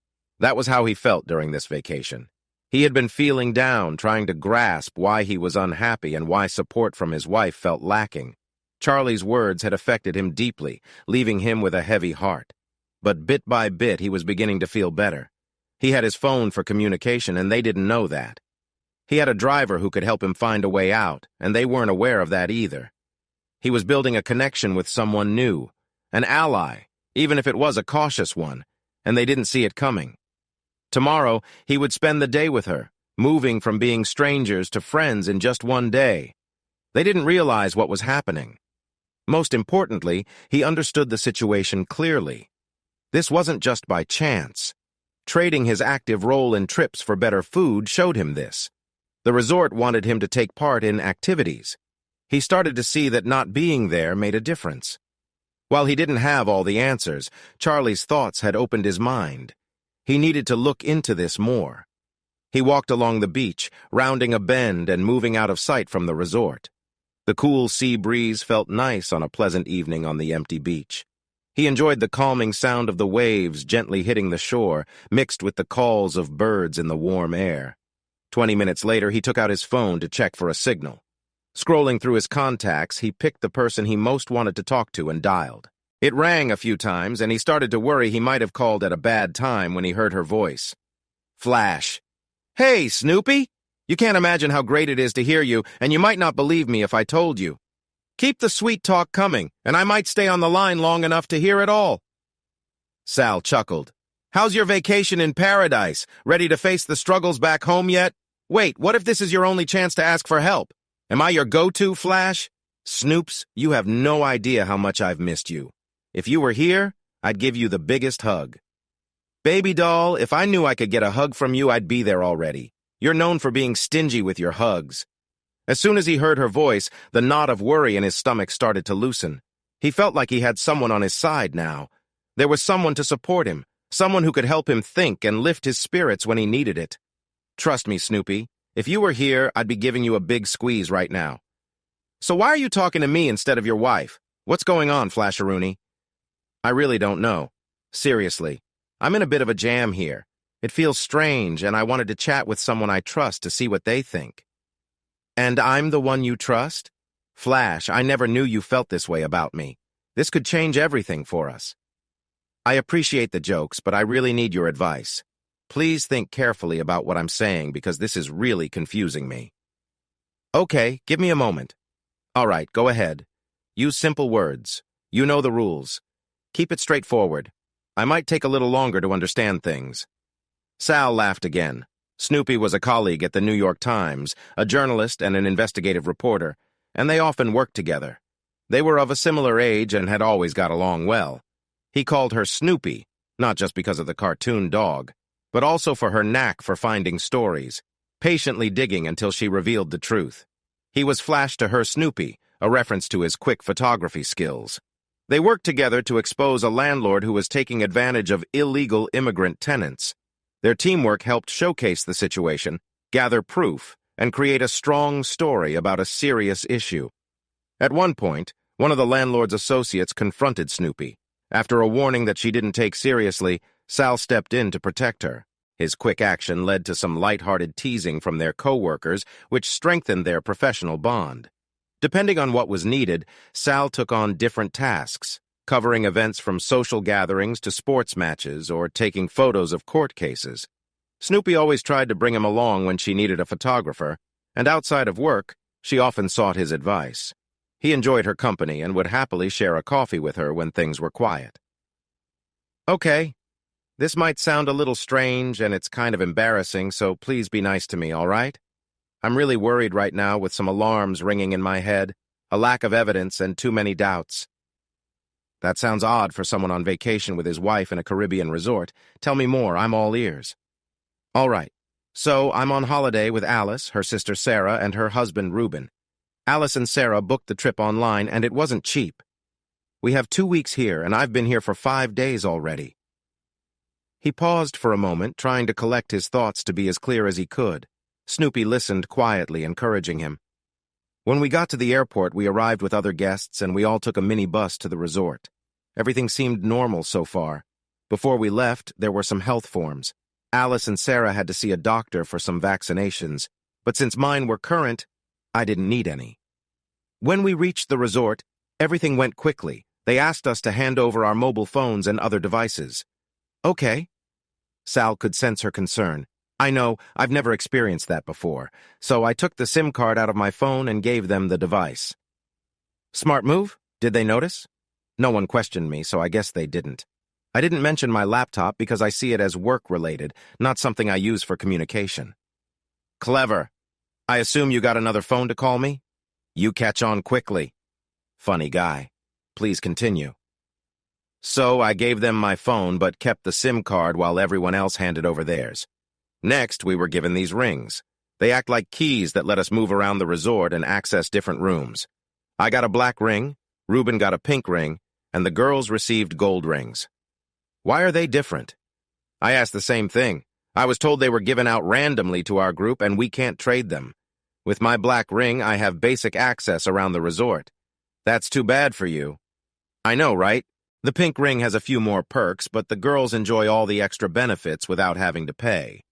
That was how he felt during this vacation. He had been feeling down, trying to grasp why he was unhappy and why support from his wife felt lacking. Charlie's words had affected him deeply, leaving him with a heavy heart. But bit by bit, he was beginning to feel better. He had his phone for communication, and they didn't know that. He had a driver who could help him find a way out, and they weren't aware of that either. He was building a connection with someone new, an ally, even if it was a cautious one, and they didn't see it coming. Tomorrow, he would spend the day with her, moving from being strangers to friends in just one day. They didn't realize what was happening. Most importantly, he understood the situation clearly. This wasn't just by chance. Trading his active role in trips for better food showed him this. The resort wanted him to take part in activities. He started to see that not being there made a difference. While he didn't have all the answers, Charlie's thoughts had opened his mind. He needed to look into this more. He walked along the beach, rounding a bend and moving out of sight from the resort. The cool sea breeze felt nice on a pleasant evening on the empty beach. He enjoyed the calming sound of the waves gently hitting the shore, mixed with the calls of birds in the warm air. 20 minutes later, he took out his phone to check for a signal. Scrolling through his contacts, he picked the person he most wanted to talk to and dialed. It rang a few times, and he started to worry he might have called at a bad time when he heard her voice. Flash. "Hey, Snoopy! You can't imagine how great it is to hear you, and you might not believe me if I told you. Keep the sweet talk coming, and I might stay on the line long enough to hear it all." Sal chuckled. "How's your vacation in paradise? Ready to face the struggles back home yet? Wait, what if this is your only chance to ask for help? Am I your go-to, Flash? Snoops, you have no idea how much I've missed you. If you were here, I'd give you the biggest hug. Baby doll, if I knew I could get a hug from you, I'd be there already. You're known for being stingy with your hugs." As soon as he heard her voice, the knot of worry in his stomach started to loosen. He felt like he had someone on his side now. There was someone to support him, someone who could help him think and lift his spirits when he needed it. "Trust me, Snoopy, if you were here, I'd be giving you a big squeeze right now." "So why are you talking to me instead of your wife? What's going on, Flasharoonie?" "I really don't know. Seriously, I'm in a bit of a jam here. It feels strange, and I wanted to chat with someone I trust to see what they think." "And I'm the one you trust? Flash, I never knew you felt this way about me. This could change everything for us." "I appreciate the jokes, but I really need your advice. Please think carefully about what I'm saying because this is really confusing me." "Okay, give me a moment." "All right, go ahead. Use simple words. You know the rules. Keep it straightforward. I might take a little longer to understand things." Sal laughed again. Snoopy was a colleague at the New York Times, a journalist and an investigative reporter, and they often worked together. They were of a similar age and had always got along well. He called her Snoopy, not just because of the cartoon dog, but also for her knack for finding stories, patiently digging until she revealed the truth. He was Flash to her Snoopy, a reference to his quick photography skills. They worked together to expose a landlord who was taking advantage of illegal immigrant tenants. Their teamwork helped showcase the situation, gather proof, and create a strong story about a serious issue. At one point, one of the landlord's associates confronted Snoopy. After a warning that she didn't take seriously, Sal stepped in to protect her. His quick action led to some light-hearted teasing from their co-workers, which strengthened their professional bond. Depending on what was needed, Sal took on different tasks, covering events from social gatherings to sports matches or taking photos of court cases. Snoopy always tried to bring him along when she needed a photographer, and outside of work, she often sought his advice. He enjoyed her company and would happily share a coffee with her when things were quiet. "Okay, This might sound a little strange and it's kind of embarrassing, so please be nice to me, all right? I'm really worried right now with some alarms ringing in my head, a lack of evidence, and too many doubts. That sounds odd for someone on vacation with his wife in a Caribbean resort. Tell me more, I'm all ears. All right, so I'm on holiday with Alice, her sister Sarah, and her husband Reuben. Alice and Sarah booked the trip online, and it wasn't cheap. We have 2 weeks here, and I've been here for 5 days already. He paused for a moment, trying to collect his thoughts to be as clear as he could. Snoopy listened quietly, encouraging him. When we got to the airport, we arrived with other guests, and we all took a minibus to the resort. Everything seemed normal so far. Before we left, there were some health forms. Alice and Sarah had to see a doctor for some vaccinations, but since mine were current, I didn't need any. When we reached the resort, everything went quickly. They asked us to hand over our mobile phones and other devices. Okay. Sal could sense her concern. I know, I've never experienced that before, so I took the SIM card out of my phone and gave them the device. Smart move? Did they notice? No one questioned me, so I guess they didn't. I didn't mention my laptop because I see it as work-related, not something I use for communication. Clever. I assume you got another phone to call me? You catch on quickly. Funny guy. Please continue. So I gave them my phone but kept the SIM card while everyone else handed over theirs. Next, we were given these rings. They act like keys that let us move around the resort and access different rooms. I got a black ring, Reuben got a pink ring, and the girls received gold rings. Why are they different? I asked the same thing. I was told they were given out randomly to our group and we can't trade them. With my black ring, I have basic access around the resort. That's too bad for you. I know, right? The pink ring has a few more perks, but the girls enjoy all the extra benefits without having to pay.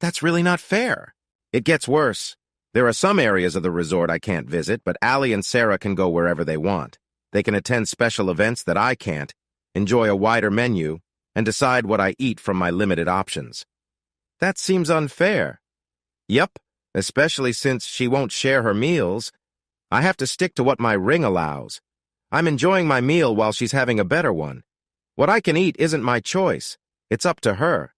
That's really not fair. It gets worse. There are some areas of the resort I can't visit, but Allie and Sarah can go wherever they want. They can attend special events that I can't, enjoy a wider menu, and decide what I eat from my limited options. That seems unfair. Yep, especially since she won't share her meals. I have to stick to what my ring allows. I'm enjoying my meal while she's having a better one. What I can eat isn't my choice. It's up to her.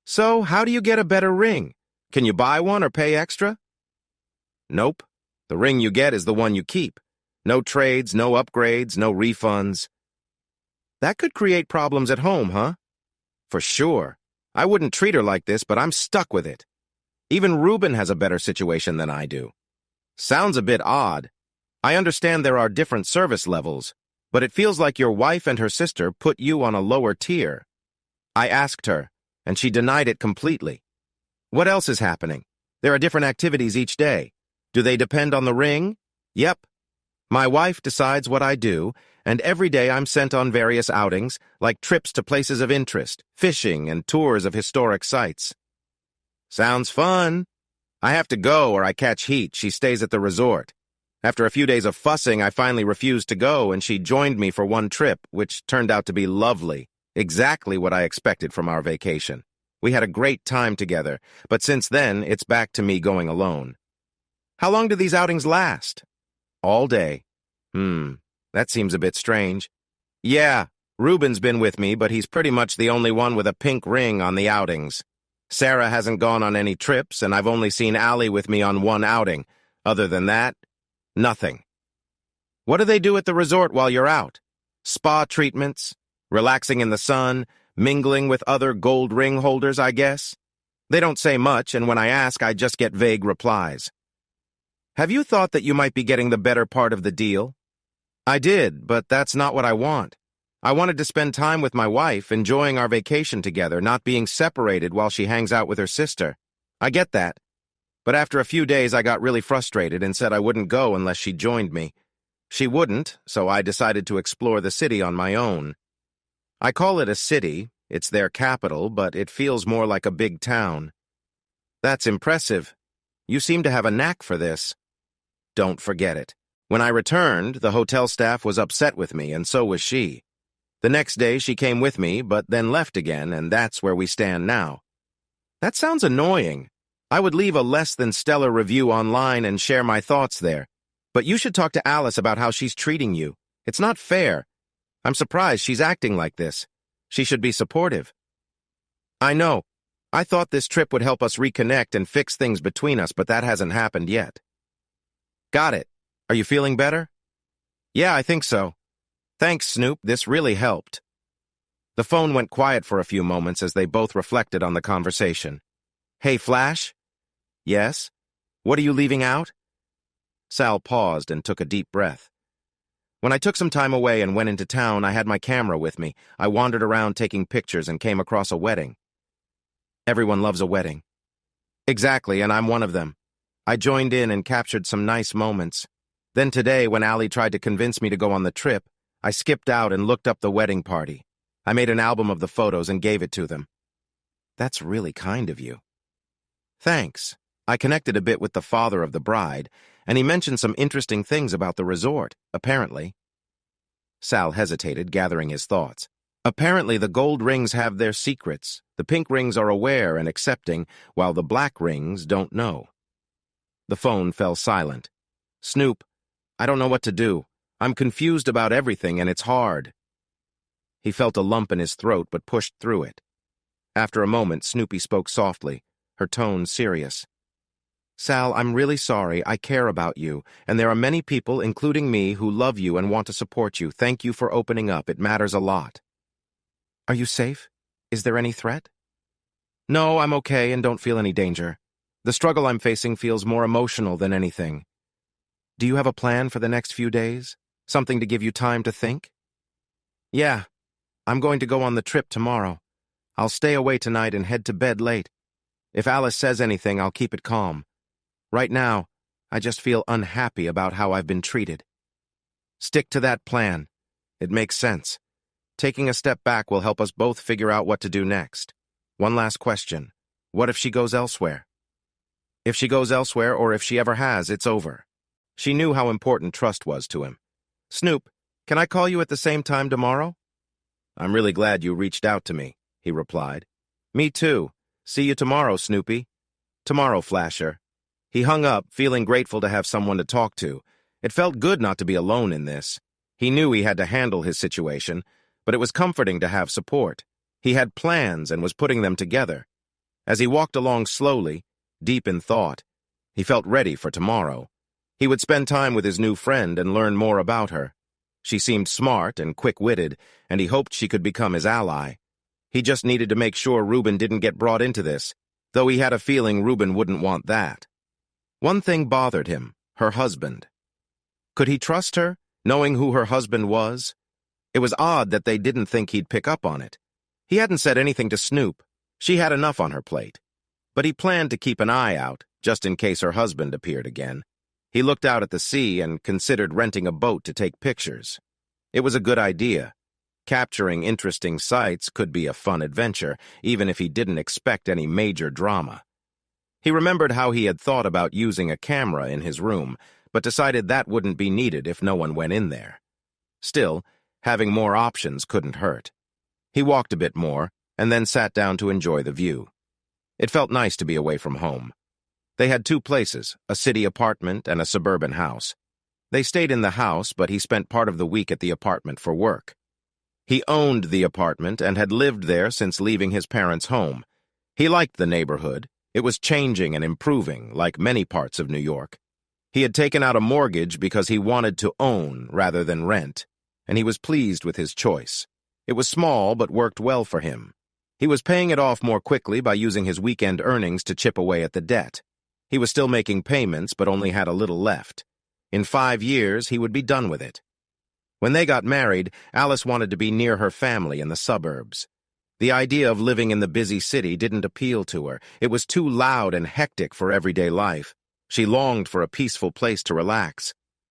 So, how do you get a better ring? Can you buy one or pay extra? Nope. The ring you get is the one you keep. No trades, no upgrades, no refunds. That could create problems at home, huh? For sure. I wouldn't treat her like this, but I'm stuck with it. Even Reuben has a better situation than I do. Sounds a bit odd. I understand there are different service levels, but it feels like your wife and her sister put you on a lower tier. I asked her, and she denied it completely. What else is happening? There are different activities each day. Do they depend on the ring? Yep. My wife decides what I do, and every day I'm sent on various outings, like trips to places of interest, fishing, and tours of historic sites. Sounds fun. I have to go or I catch heat. She stays at the resort. After a few days of fussing, I finally refused to go, and she joined me for one trip, which turned out to be lovely. Exactly what I expected from our vacation. We had a great time together, but since then, it's back to me going alone. How long do these outings last? All day. That seems a bit strange. Yeah, Reuben's been with me, but he's pretty much the only one with a pink ring on the outings. Sarah hasn't gone on any trips, and I've only seen Allie with me on one outing. Other than that, nothing. What do they do at the resort while you're out? Spa treatments? Relaxing in the sun? Mingling with other gold ring holders, I guess? They don't say much, and when I ask, I just get vague replies. Have you thought that you might be getting the better part of the deal? I did, but that's not what I want. I wanted to spend time with my wife, enjoying our vacation together, not being separated while she hangs out with her sister. I get that. But after a few days, I got really frustrated and said I wouldn't go unless she joined me. She wouldn't, so I decided to explore the city on my own. I call it a city. It's their capital, but it feels more like a big town. That's impressive. You seem to have a knack for this. Don't forget it. When I returned, the hotel staff was upset with me, and so was she. The next day, she came with me, but then left again, and that's where we stand now. That sounds annoying. I would leave a less than stellar review online and share my thoughts there. But you should talk to Alice about how she's treating you. It's not fair. I'm surprised she's acting like this. She should be supportive. I know. I thought this trip would help us reconnect and fix things between us, but that hasn't happened yet. Got it. Are you feeling better? Yeah, I think so. Thanks, Snoop. This really helped. The phone went quiet for a few moments as they both reflected on the conversation. Hey, Flash? Yes? What are you leaving out? Sal paused and took a deep breath. When I took some time away and went into town, I had my camera with me. I wandered around taking pictures and came across a wedding. Everyone loves a wedding. Exactly, and I'm one of them. I joined in and captured some nice moments. Then today, when Allie tried to convince me to go on the trip, I skipped out and looked up the wedding party. I made an album of the photos and gave it to them. That's really kind of you. Thanks. I connected a bit with the father of the bride, and he mentioned some interesting things about the resort, apparently. Sal hesitated, gathering his thoughts. Apparently, the gold rings have their secrets. The pink rings are aware and accepting, while the black rings don't know. The phone fell silent. Snoop, I don't know what to do. I'm confused about everything, and it's hard. He felt a lump in his throat, but pushed through it. After a moment, Snoopy spoke softly, her tone serious. Sal, I'm really sorry. I care about you, and there are many people, including me, who love you and want to support you. Thank you for opening up. It matters a lot. Are you safe? Is there any threat? No, I'm okay and don't feel any danger. The struggle I'm facing feels more emotional than anything. Do you have a plan for the next few days? Something to give you time to think? Yeah, I'm going to go on the trip tomorrow. I'll stay away tonight and head to bed late. If Alice says anything, I'll keep it calm. Right now, I just feel unhappy about how I've been treated. Stick to that plan. It makes sense. Taking a step back will help us both figure out what to do next. One last question. What if she goes elsewhere? If she goes elsewhere, or if she ever has, it's over. She knew how important trust was to him. Snoop, can I call you at the same time tomorrow? I'm really glad you reached out to me, he replied. Me too. See you tomorrow, Snoopy. Tomorrow, Flasher. He hung up, feeling grateful to have someone to talk to. It felt good not to be alone in this. He knew he had to handle his situation, but it was comforting to have support. He had plans and was putting them together. As he walked along slowly, deep in thought, he felt ready for tomorrow. He would spend time with his new friend and learn more about her. She seemed smart and quick-witted, and he hoped she could become his ally. He just needed to make sure Reuben didn't get brought into this, though he had a feeling Reuben wouldn't want that. One thing bothered him, her husband. Could he trust her, knowing who her husband was? It was odd that they didn't think he'd pick up on it. He hadn't said anything to Snoop. She had enough on her plate. But he planned to keep an eye out, just in case her husband appeared again. He looked out at the sea and considered renting a boat to take pictures. It was a good idea. Capturing interesting sights could be a fun adventure, even if he didn't expect any major drama. He remembered how he had thought about using a camera in his room, but decided that wouldn't be needed if no one went in there. Still, having more options couldn't hurt. He walked a bit more, and then sat down to enjoy the view. It felt nice to be away from home. They had two places, a city apartment and a suburban house. They stayed in the house, but he spent part of the week at the apartment for work. He owned the apartment and had lived there since leaving his parents' home. He liked the neighborhood. It was changing and improving, like many parts of New York. He had taken out a mortgage because he wanted to own rather than rent, and he was pleased with his choice. It was small, but worked well for him. He was paying it off more quickly by using his weekend earnings to chip away at the debt. He was still making payments, but only had a little left. In 5 years, he would be done with it. When they got married, Alice wanted to be near her family in the suburbs. The idea of living in the busy city didn't appeal to her. It was too loud and hectic for everyday life. She longed for a peaceful place to relax.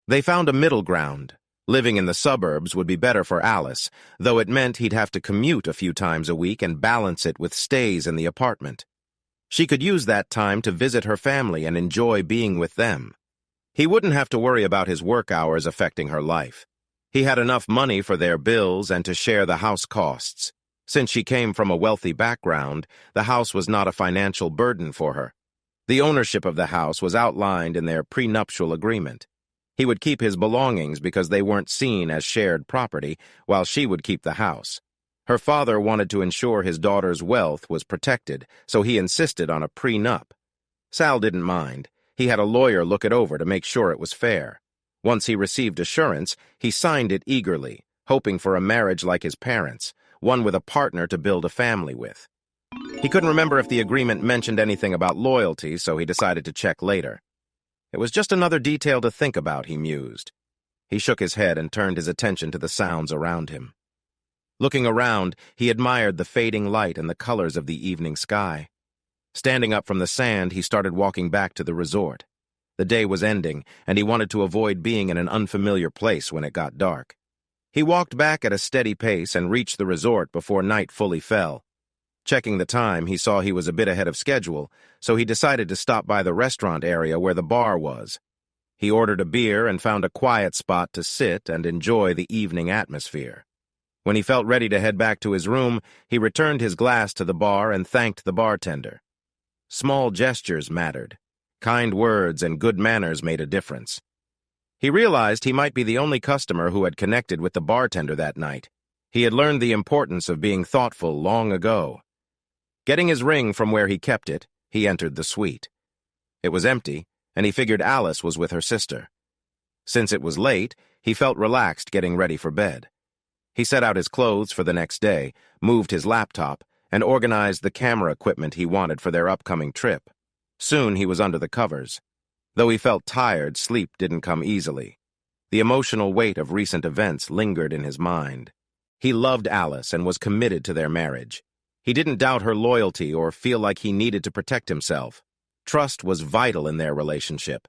They found a middle ground. Living in the suburbs would be better for Alice, though it meant he'd have to commute a few times a week and balance it with stays in the apartment. She could use that time to visit her family and enjoy being with them. He wouldn't have to worry about his work hours affecting her life. He had enough money for their bills and to share the house costs. Since she came from a wealthy background, the house was not a financial burden for her. The ownership of the house was outlined in their prenuptial agreement. He would keep his belongings because they weren't seen as shared property, while she would keep the house. Her father wanted to ensure his daughter's wealth was protected, so he insisted on a prenup. Sal didn't mind. He had a lawyer look it over to make sure it was fair. Once he received assurance, he signed it eagerly, hoping for a marriage like his parents, one with a partner to build a family with. He couldn't remember if the agreement mentioned anything about loyalty, so he decided to check later. It was just another detail to think about, he mused. He shook his head and turned his attention to the sounds around him. Looking around, he admired the fading light and the colors of the evening sky. Standing up from the sand, he started walking back to the resort. The day was ending, and he wanted to avoid being in an unfamiliar place when it got dark. He walked back at a steady pace and reached the resort before night fully fell. Checking the time, he saw he was a bit ahead of schedule, so he decided to stop by the restaurant area where the bar was. He ordered a beer and found a quiet spot to sit and enjoy the evening atmosphere. When he felt ready to head back to his room, he returned his glass to the bar and thanked the bartender. Small gestures mattered. Kind words and good manners made a difference. He realized he might be the only customer who had connected with the bartender that night. He had learned the importance of being thoughtful long ago. Getting his ring from where he kept it, he entered the suite. It was empty, and he figured Alice was with her sister. Since it was late, he felt relaxed getting ready for bed. He set out his clothes for the next day, moved his laptop, and organized the camera equipment he wanted for their upcoming trip. Soon he was under the covers. Though he felt tired, sleep didn't come easily. The emotional weight of recent events lingered in his mind. He loved Alice and was committed to their marriage. He didn't doubt her loyalty or feel like he needed to protect himself. Trust was vital in their relationship.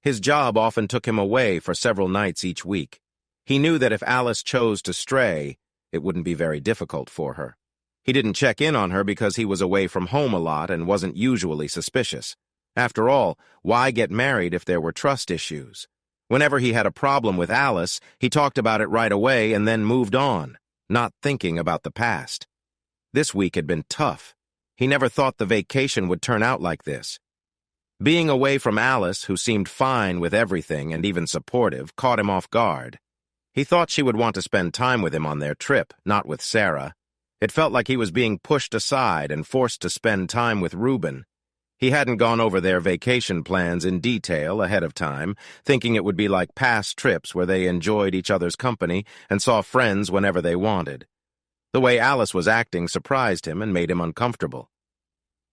His job often took him away for several nights each week. He knew that if Alice chose to stray, it wouldn't be very difficult for her. He didn't check in on her because he was away from home a lot and wasn't usually suspicious. After all, why get married if there were trust issues? Whenever he had a problem with Alice, he talked about it right away and then moved on, not thinking about the past. This week had been tough. He never thought the vacation would turn out like this. Being away from Alice, who seemed fine with everything and even supportive, caught him off guard. He thought she would want to spend time with him on their trip, not with Sarah. It felt like he was being pushed aside and forced to spend time with Reuben. He hadn't gone over their vacation plans in detail ahead of time, thinking it would be like past trips where they enjoyed each other's company and saw friends whenever they wanted. The way Alice was acting surprised him and made him uncomfortable.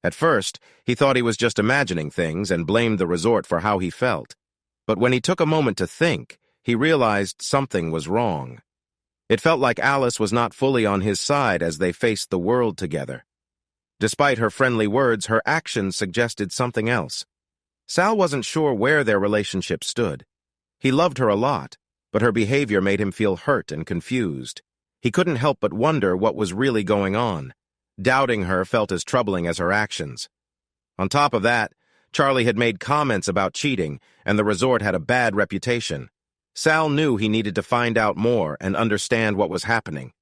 At first, he thought he was just imagining things and blamed the resort for how he felt. But when he took a moment to think, he realized something was wrong. It felt like Alice was not fully on his side as they faced the world together. Despite her friendly words, her actions suggested something else. Sal wasn't sure where their relationship stood. He loved her a lot, but her behavior made him feel hurt and confused. He couldn't help but wonder what was really going on. Doubting her felt as troubling as her actions. On top of that, Charlie had made comments about cheating, and the resort had a bad reputation. Sal knew he needed to find out more and understand what was happening.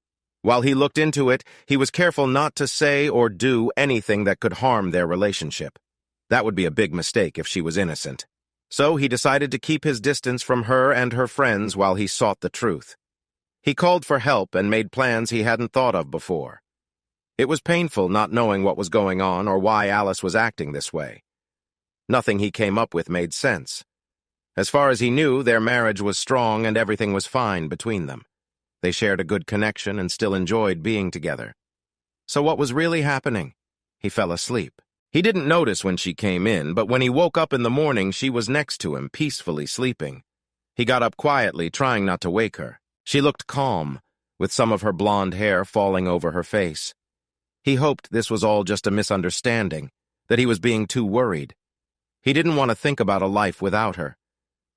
While he looked into it, he was careful not to say or do anything that could harm their relationship. That would be a big mistake if she was innocent. So he decided to keep his distance from her and her friends while he sought the truth. He called for help and made plans he hadn't thought of before. It was painful not knowing what was going on or why Alice was acting this way. Nothing he came up with made sense. As far as he knew, their marriage was strong and everything was fine between them. They shared a good connection and still enjoyed being together. So what was really happening? He fell asleep. He didn't notice when she came in, but when he woke up in the morning, she was next to him, peacefully sleeping. He got up quietly, trying not to wake her. She looked calm, with some of her blonde hair falling over her face. He hoped this was all just a misunderstanding, that he was being too worried. He didn't want to think about a life without her.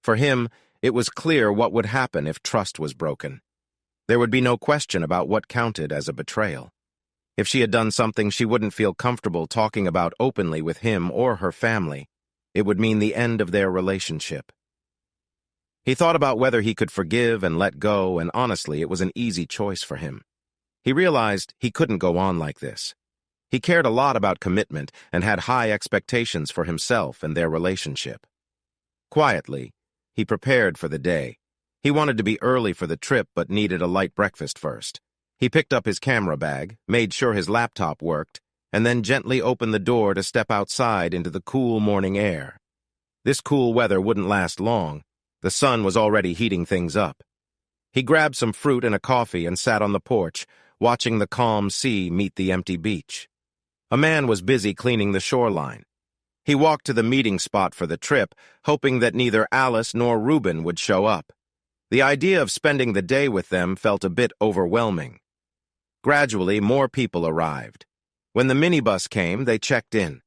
For him, it was clear what would happen if trust was broken. There would be no question about what counted as a betrayal. If she had done something she wouldn't feel comfortable talking about openly with him or her family, it would mean the end of their relationship. He thought about whether he could forgive and let go, and honestly, it was an easy choice for him. He realized he couldn't go on like this. He cared a lot about commitment and had high expectations for himself and their relationship. Quietly, he prepared for the day. He wanted to be early for the trip but needed a light breakfast first. He picked up his camera bag, made sure his laptop worked, and then gently opened the door to step outside into the cool morning air. This cool weather wouldn't last long. The sun was already heating things up. He grabbed some fruit and a coffee and sat on the porch, watching the calm sea meet the empty beach. A man was busy cleaning the shoreline. He walked to the meeting spot for the trip, hoping that neither Alice nor Reuben would show up. The idea of spending the day with them felt a bit overwhelming. Gradually, more people arrived. When the minibus came, they checked in.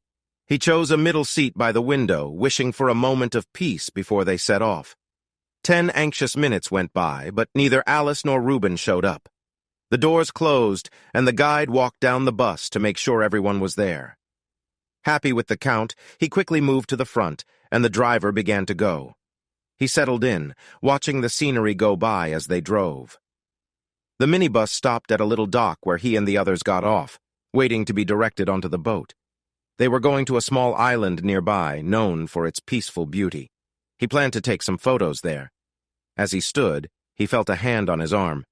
He chose a middle seat by the window, wishing for a moment of peace before they set off. 10 anxious minutes went by, but neither Alice nor Reuben showed up. The doors closed, and the guide walked down the bus to make sure everyone was there. Happy with the count, he quickly moved to the front, and the driver began to go. He settled in, watching the scenery go by as they drove. The minibus stopped at a little dock where he and the others got off, waiting to be directed onto the boat. They were going to a small island nearby, known for its peaceful beauty. He planned to take some photos there. As he stood, he felt a hand on his arm.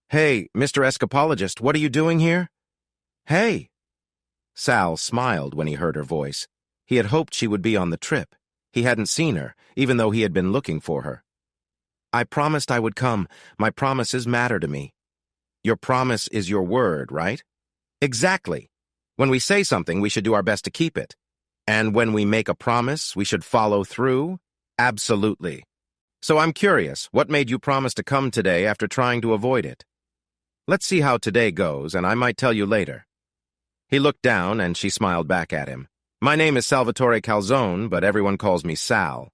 "Hey, Mr. Escapologist, what are you doing here?" "Hey!" Sal smiled when he heard her voice. He had hoped she would be on the trip. He hadn't seen her, even though he had been looking for her. "I promised I would come. My promises matter to me." "Your promise is your word, right?" "Exactly. When we say something, we should do our best to keep it. And when we make a promise, we should follow through?" "Absolutely. So I'm curious, what made you promise to come today after trying to avoid it?" "Let's see how today goes, and I might tell you later." He looked down, and she smiled back at him. "My name is Salvatore Calzone, but everyone calls me Sal."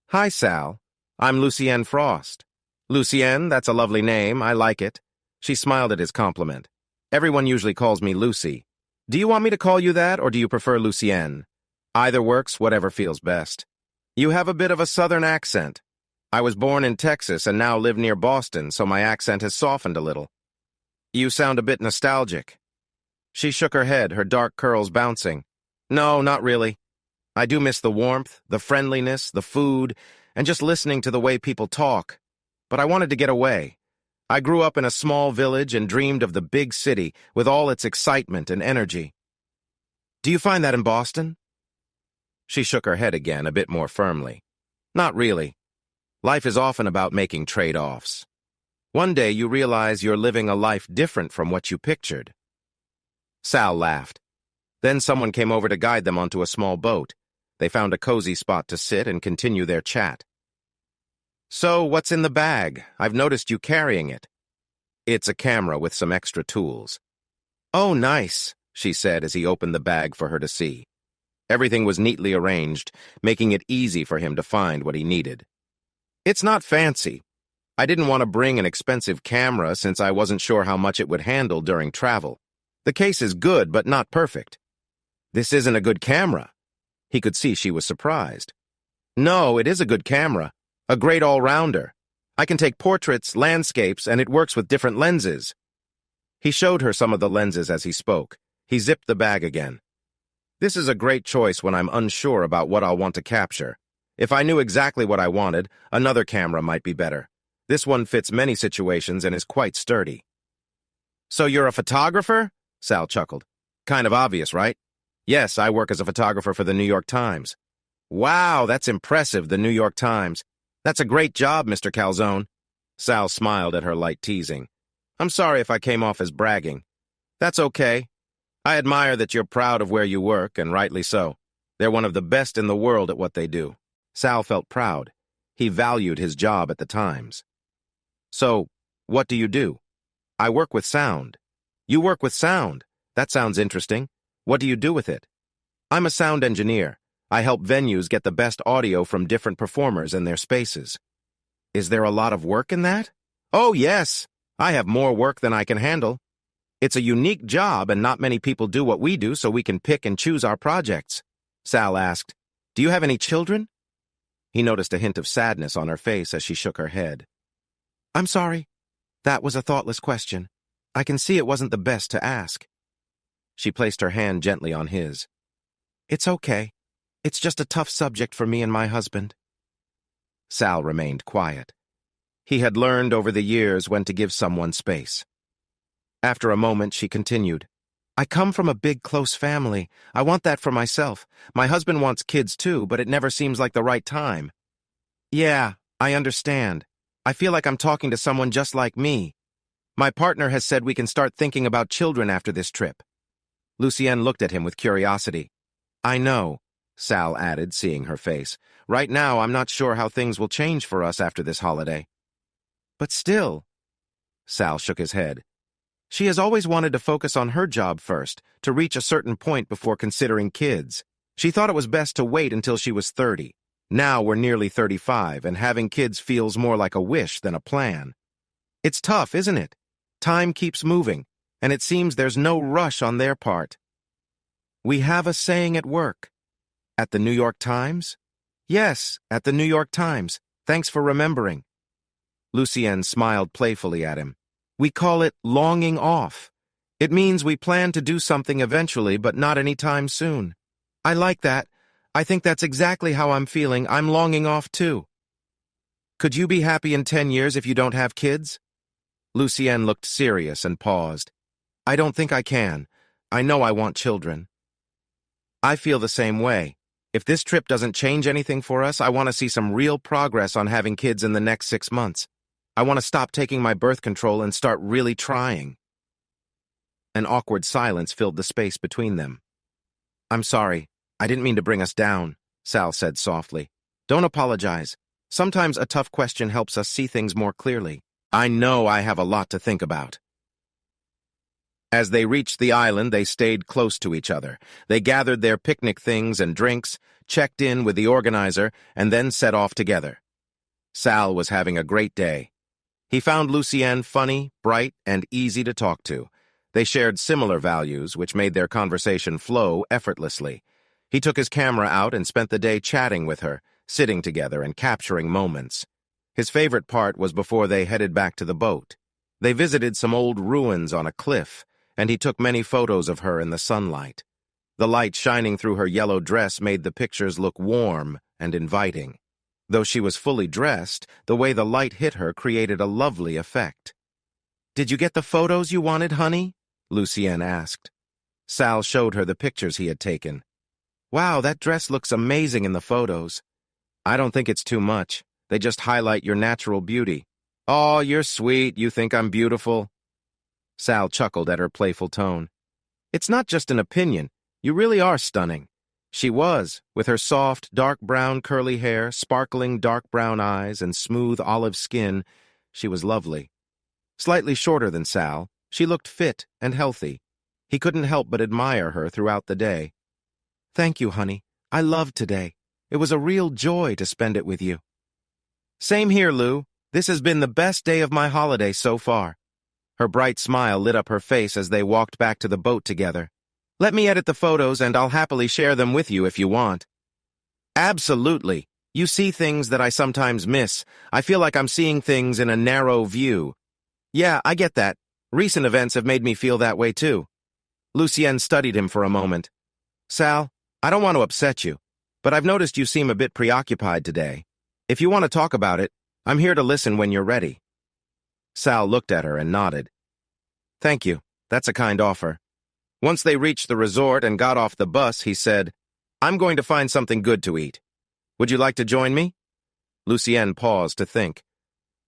"Hi, Sal. I'm Lucienne Frost." "Lucienne, that's a lovely name. I like it." She smiled at his compliment. "Everyone usually calls me Lucy. Do you want me to call you that, or do you prefer Lucienne?" "Either works, whatever feels best." "You have a bit of a southern accent." "I was born in Texas and now live near Boston, so my accent has softened a little." "You sound a bit nostalgic." She shook her head, her dark curls bouncing. "No, not really. I do miss the warmth, the friendliness, the food, and just listening to the way people talk. But I wanted to get away. I grew up in a small village and dreamed of the big city with all its excitement and energy." "Do you find that in Boston?" She shook her head again, a bit more firmly. "Not really. Life is often about making trade-offs. One day you realize you're living a life different from what you pictured." Sal laughed. Then someone came over to guide them onto a small boat. They found a cozy spot to sit and continue their chat. "So, what's in the bag? I've noticed you carrying it." "It's a camera with some extra tools." "Oh, nice," she said as he opened the bag for her to see. Everything was neatly arranged, making it easy for him to find what he needed. "It's not fancy. I didn't want to bring an expensive camera since I wasn't sure how much it would handle during travel. The case is good, but not perfect." "This isn't a good camera." He could see she was surprised. "No, it is a good camera. A great all-rounder. I can take portraits, landscapes, and it works with different lenses." He showed her some of the lenses as he spoke. He zipped the bag again. "This is a great choice when I'm unsure about what I'll want to capture. If I knew exactly what I wanted, another camera might be better. This one fits many situations and is quite sturdy." "So you're a photographer?" Sal chuckled. "Kind of obvious, right?" "Yes, I work as a photographer for the New York Times." "Wow, that's impressive, the New York Times. That's a great job, Mr. Calzone." Sal smiled at her light teasing. "I'm sorry if I came off as bragging." "That's okay. I admire that you're proud of where you work, and rightly so. They're one of the best in the world at what they do." Sal felt proud. He valued his job at the Times. "So, what do you do?" "I work with sound." "You work with sound? That sounds interesting. What do you do with it?" "I'm a sound engineer. I help venues get the best audio from different performers in their spaces." "Is there a lot of work in that?" "Oh, yes. I have more work than I can handle. It's a unique job, and not many people do what we do, so we can pick and choose our projects." Sal asked, "Do you have any children?" He noticed a hint of sadness on her face as she shook her head. "I'm sorry. That was a thoughtless question. I can see it wasn't the best to ask." She placed her hand gently on his. "It's okay. It's just a tough subject for me and my husband." Sal remained quiet. He had learned over the years when to give someone space. After a moment, she continued, I come from a big, close family. I want that for myself. My husband wants kids too, but it never seems like the right time. Yeah, I understand. I feel like I'm talking to someone just like me. My partner has said we can start thinking about children after this trip. Lucienne looked at him with curiosity. I know, Sal added, seeing her face. Right now, I'm not sure how things will change for us after this holiday. But still, Sal shook his head. She has always wanted to focus on her job first, to reach a certain point before considering kids. She thought it was best to wait until she was 30. Now we're nearly 35, and having kids feels more like a wish than a plan. It's tough, isn't it? Time keeps moving, and it seems there's no rush on their part. We have a saying at work. At the New York Times? Yes, at the New York Times. Thanks for remembering. Lucienne smiled playfully at him. We call it longing off. It means we plan to do something eventually, but not anytime soon. I like that. I think that's exactly how I'm feeling. I'm longing off too. Could you be happy in 10 years if you don't have kids? Lucienne looked serious and paused. I don't think I can. I know I want children. I feel the same way. If this trip doesn't change anything for us, I want to see some real progress on having kids in the next 6 months. I want to stop taking my birth control and start really trying. An awkward silence filled the space between them. I'm sorry. I didn't mean to bring us down, Sal said softly. Don't apologize. Sometimes a tough question helps us see things more clearly. I know I have a lot to think about. As they reached the island, they stayed close to each other. They gathered their picnic things and drinks, checked in with the organizer, and then set off together. Sal was having a great day. He found Lucienne funny, bright, and easy to talk to. They shared similar values, which made their conversation flow effortlessly. He took his camera out and spent the day chatting with her, sitting together and capturing moments. His favorite part was before they headed back to the boat. They visited some old ruins on a cliff, and he took many photos of her in the sunlight. The light shining through her yellow dress made the pictures look warm and inviting. Though she was fully dressed, the way the light hit her created a lovely effect. Did you get the photos you wanted, honey? Lucienne asked. Sal showed her the pictures he had taken. Wow, that dress looks amazing in the photos. I don't think it's too much. They just highlight your natural beauty. Oh, you're sweet. You think I'm beautiful? Sal chuckled at her playful tone. It's not just an opinion. You really are stunning. She was, with her soft, dark brown curly hair, sparkling dark brown eyes, and smooth olive skin. She was lovely. Slightly shorter than Sal, she looked fit and healthy. He couldn't help but admire her throughout the day. Thank you, honey. I loved today. It was a real joy to spend it with you. Same here, Lou. This has been the best day of my holiday so far. Her bright smile lit up her face as they walked back to the boat together. Let me edit the photos and I'll happily share them with you if you want. Absolutely. You see things that I sometimes miss. I feel like I'm seeing things in a narrow view. Yeah, I get that. Recent events have made me feel that way too. Lucienne studied him for a moment. Sal, I don't want to upset you, but I've noticed you seem a bit preoccupied today. If you want to talk about it, I'm here to listen when you're ready. Sal looked at her and nodded. Thank you. That's a kind offer. Once they reached the resort and got off the bus, he said, I'm going to find something good to eat. Would you like to join me? Lucienne paused to think.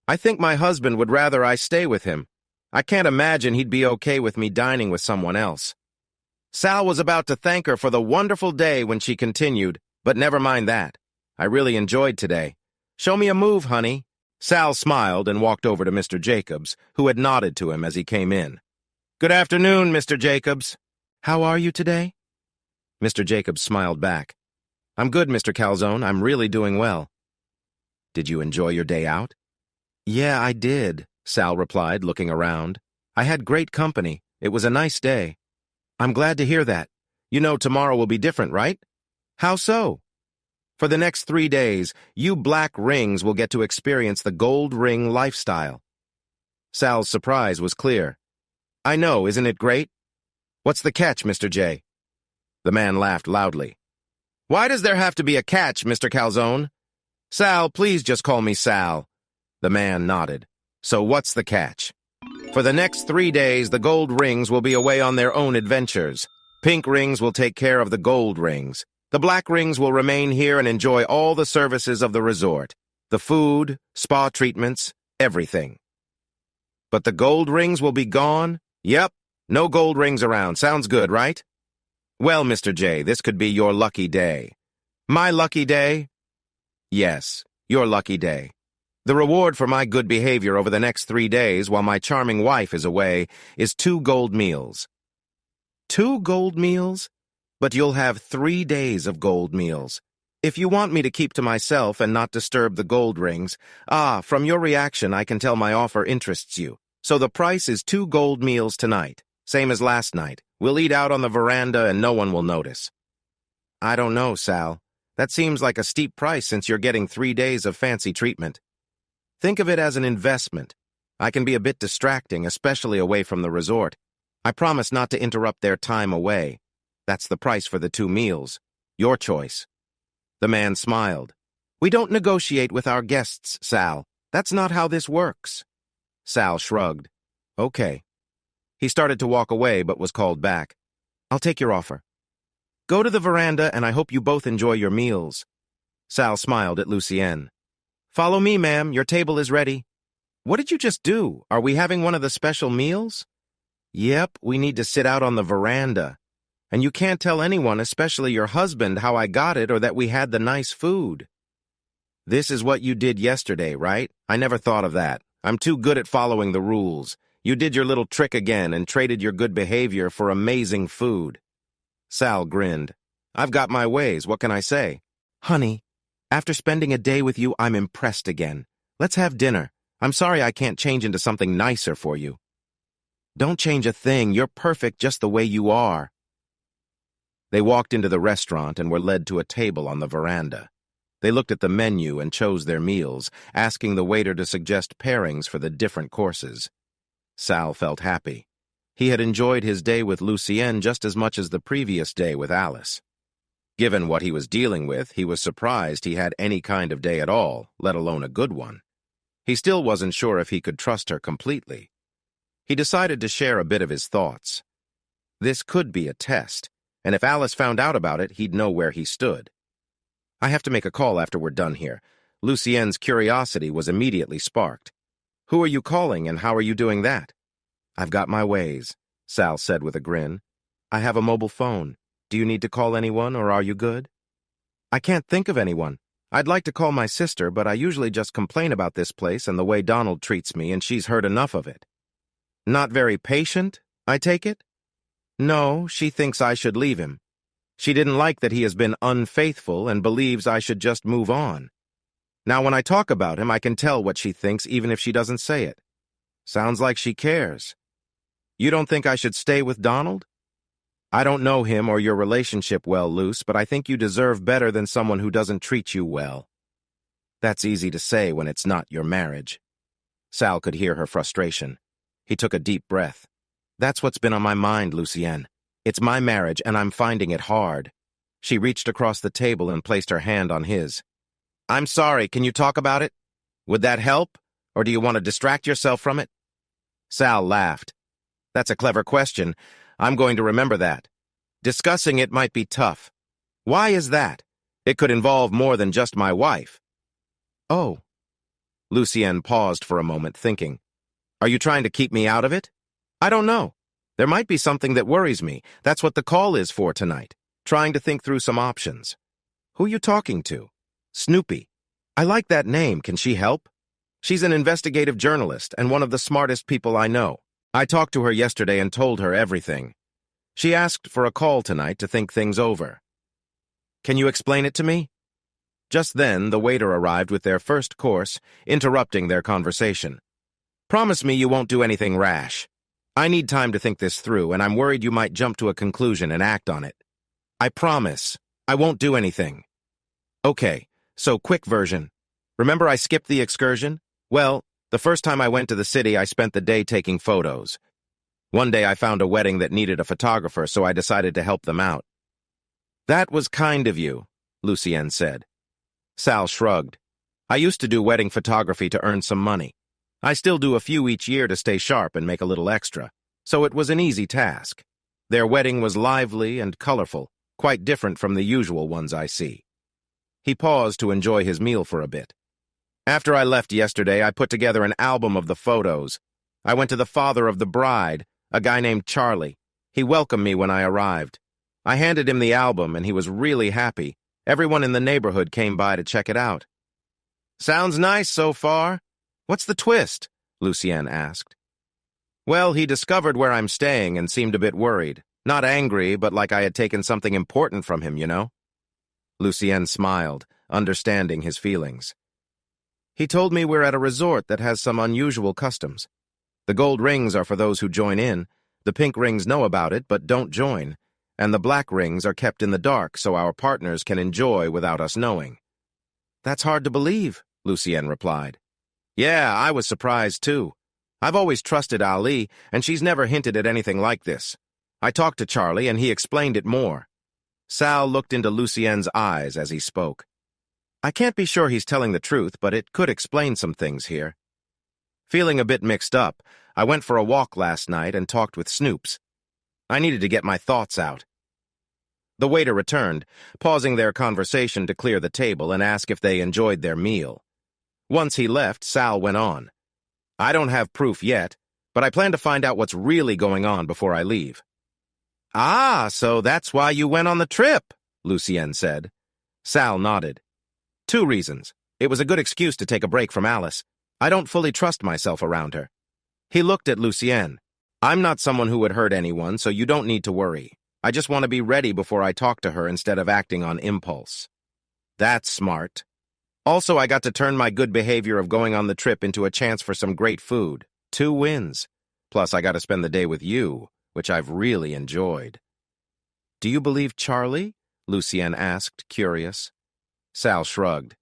I think my husband would rather I stay with him. I can't imagine he'd be okay with me dining with someone else. Sal was about to thank her for the wonderful day when she continued, but never mind that. I really enjoyed today. Show me a move, honey. Sal smiled and walked over to Mr. Jacobs, who had nodded to him as he came in. Good afternoon, Mr. Jacobs. How are you today? Mr. Jacobs smiled back. I'm good, Mr. Calzone. I'm really doing well. Did you enjoy your day out? Yeah, I did, Sal replied, looking around. I had great company. It was a nice day. I'm glad to hear that. You know tomorrow will be different, right? How so? For the next 3 days, you black rings will get to experience the gold ring lifestyle. Sal's surprise was clear. I know, isn't it great? What's the catch, Mr. J? The man laughed loudly. Why does there have to be a catch, Mr. Calzone? Sal, please just call me Sal. The man nodded. So what's the catch? For the next 3 days, the gold rings will be away on their own adventures. Pink rings will take care of the gold rings. The black rings will remain here and enjoy all the services of the resort. The food, spa treatments, everything. But the gold rings will be gone? Yep, no gold rings around. Sounds good, right? Well, Mr. J, this could be your lucky day. My lucky day? Yes, your lucky day. The reward for my good behavior over the next 3 days while my charming wife is away is 2 gold meals. 2 gold meals? But you'll have 3 days of gold meals. If you want me to keep to myself and not disturb the gold rings, from your reaction I can tell my offer interests you. So the price is 2 gold meals tonight, same as last night. We'll eat out on the veranda and no one will notice. I don't know, Sal. That seems like a steep price since you're getting 3 days of fancy treatment. Think of it as an investment. I can be a bit distracting, especially away from the resort. I promise not to interrupt their time away. That's the price for the 2 meals. Your choice. The man smiled. We don't negotiate with our guests, Sal. That's not how this works. Sal shrugged. Okay. He started to walk away but was called back. I'll take your offer. Go to the veranda and I hope you both enjoy your meals. Sal smiled at Lucienne. Follow me, ma'am. Your table is ready. What did you just do? Are we having one of the special meals? Yep, we need to sit out on the veranda. And you can't tell anyone, especially your husband, how I got it or that we had the nice food. This is what you did yesterday, right? I never thought of that. I'm too good at following the rules. You did your little trick again and traded your good behavior for amazing food. Sal grinned. I've got my ways, what can I say? Honey, after spending a day with you, I'm impressed again. Let's have dinner. I'm sorry I can't change into something nicer for you. Don't change a thing. You're perfect just the way you are. They walked into the restaurant and were led to a table on the veranda. They looked at the menu and chose their meals, asking the waiter to suggest pairings for the different courses. Sal felt happy. He had enjoyed his day with Lucienne just as much as the previous day with Alice. Given what he was dealing with, he was surprised he had any kind of day at all, let alone a good one. He still wasn't sure if he could trust her completely. He decided to share a bit of his thoughts. This could be a test, and if Alice found out about it, he'd know where he stood. I have to make a call after we're done here. Lucienne's curiosity was immediately sparked. Who are you calling and how are you doing that? I've got my ways, Sal said with a grin. I have a mobile phone. Do you need to call anyone, or are you good? I can't think of anyone. I'd like to call my sister, but I usually just complain about this place and the way Donald treats me, and she's heard enough of it. Not very patient, I take it? No, she thinks I should leave him. She didn't like that he has been unfaithful and believes I should just move on. Now, when I talk about him, I can tell what she thinks even if she doesn't say it. Sounds like she cares. You don't think I should stay with Donald? I don't know him or your relationship well, Luce, but I think you deserve better than someone who doesn't treat you well. That's easy to say when it's not your marriage. Sal could hear her frustration. He took a deep breath. That's what's been on my mind, Lucienne. It's my marriage, and I'm finding it hard. She reached across the table and placed her hand on his. I'm sorry, can you talk about it? Would that help, or do you want to distract yourself from it? Sal laughed. That's a clever question. I'm going to remember that. Discussing it might be tough. Why is that? It could involve more than just my wife. Oh. Lucienne paused for a moment, thinking. Are you trying to keep me out of it? I don't know. There might be something that worries me. That's what the call is for tonight. Trying to think through some options. Who are you talking to? Snoopy. I like that name. Can she help? She's an investigative journalist and one of the smartest people I know. I talked to her yesterday and told her everything. She asked for a call tonight to think things over. Can you explain it to me? Just then, the waiter arrived with their first course, interrupting their conversation. Promise me you won't do anything rash. I need time to think this through, and I'm worried you might jump to a conclusion and act on it. I promise. I won't do anything. Okay, so quick version. Remember I skipped the excursion? Well, the first time I went to the city, I spent the day taking photos. One day I found a wedding that needed a photographer, so I decided to help them out. That was kind of you, Lucienne said. Sal shrugged. I used to do wedding photography to earn some money. I still do a few each year to stay sharp and make a little extra, so it was an easy task. Their wedding was lively and colorful, quite different from the usual ones I see. He paused to enjoy his meal for a bit. After I left yesterday, I put together an album of the photos. I went to the father of the bride, a guy named Charlie. He welcomed me when I arrived. I handed him the album, and he was really happy. Everyone in the neighborhood came by to check it out. "Sounds nice so far. What's the twist?" Lucien asked. "Well, he discovered where I'm staying and seemed a bit worried. Not angry, but like I had taken something important from him, you know?" Lucien smiled, understanding his feelings. "He told me we're at a resort that has some unusual customs. The gold rings are for those who join in. The pink rings know about it but don't join. And the black rings are kept in the dark so our partners can enjoy without us knowing." "That's hard to believe," Lucien replied. "Yeah, I was surprised too. I've always trusted Ali, and she's never hinted at anything like this. I talked to Charlie, and he explained it more." Sal looked into Lucien's eyes as he spoke. "I can't be sure he's telling the truth, but it could explain some things here." Feeling a bit mixed up, I went for a walk last night and talked with Snoops. I needed to get my thoughts out. The waiter returned, pausing their conversation to clear the table and ask if they enjoyed their meal. Once he left, Sal went on. "I don't have proof yet, but I plan to find out what's really going on before I leave." "Ah, so that's why you went on the trip," Lucien said. Sal nodded. "Two reasons. It was a good excuse to take a break from Alice. I don't fully trust myself around her." He looked at Lucien. "I'm not someone who would hurt anyone, so you don't need to worry. I just want to be ready before I talk to her instead of acting on impulse." "That's smart. Also, I got to turn my good behavior of going on the trip into a chance for some great food. 2 wins. Plus, I got to spend the day with you, which I've really enjoyed." "Do you believe Charlie?" Lucien asked, curious. Sal shrugged.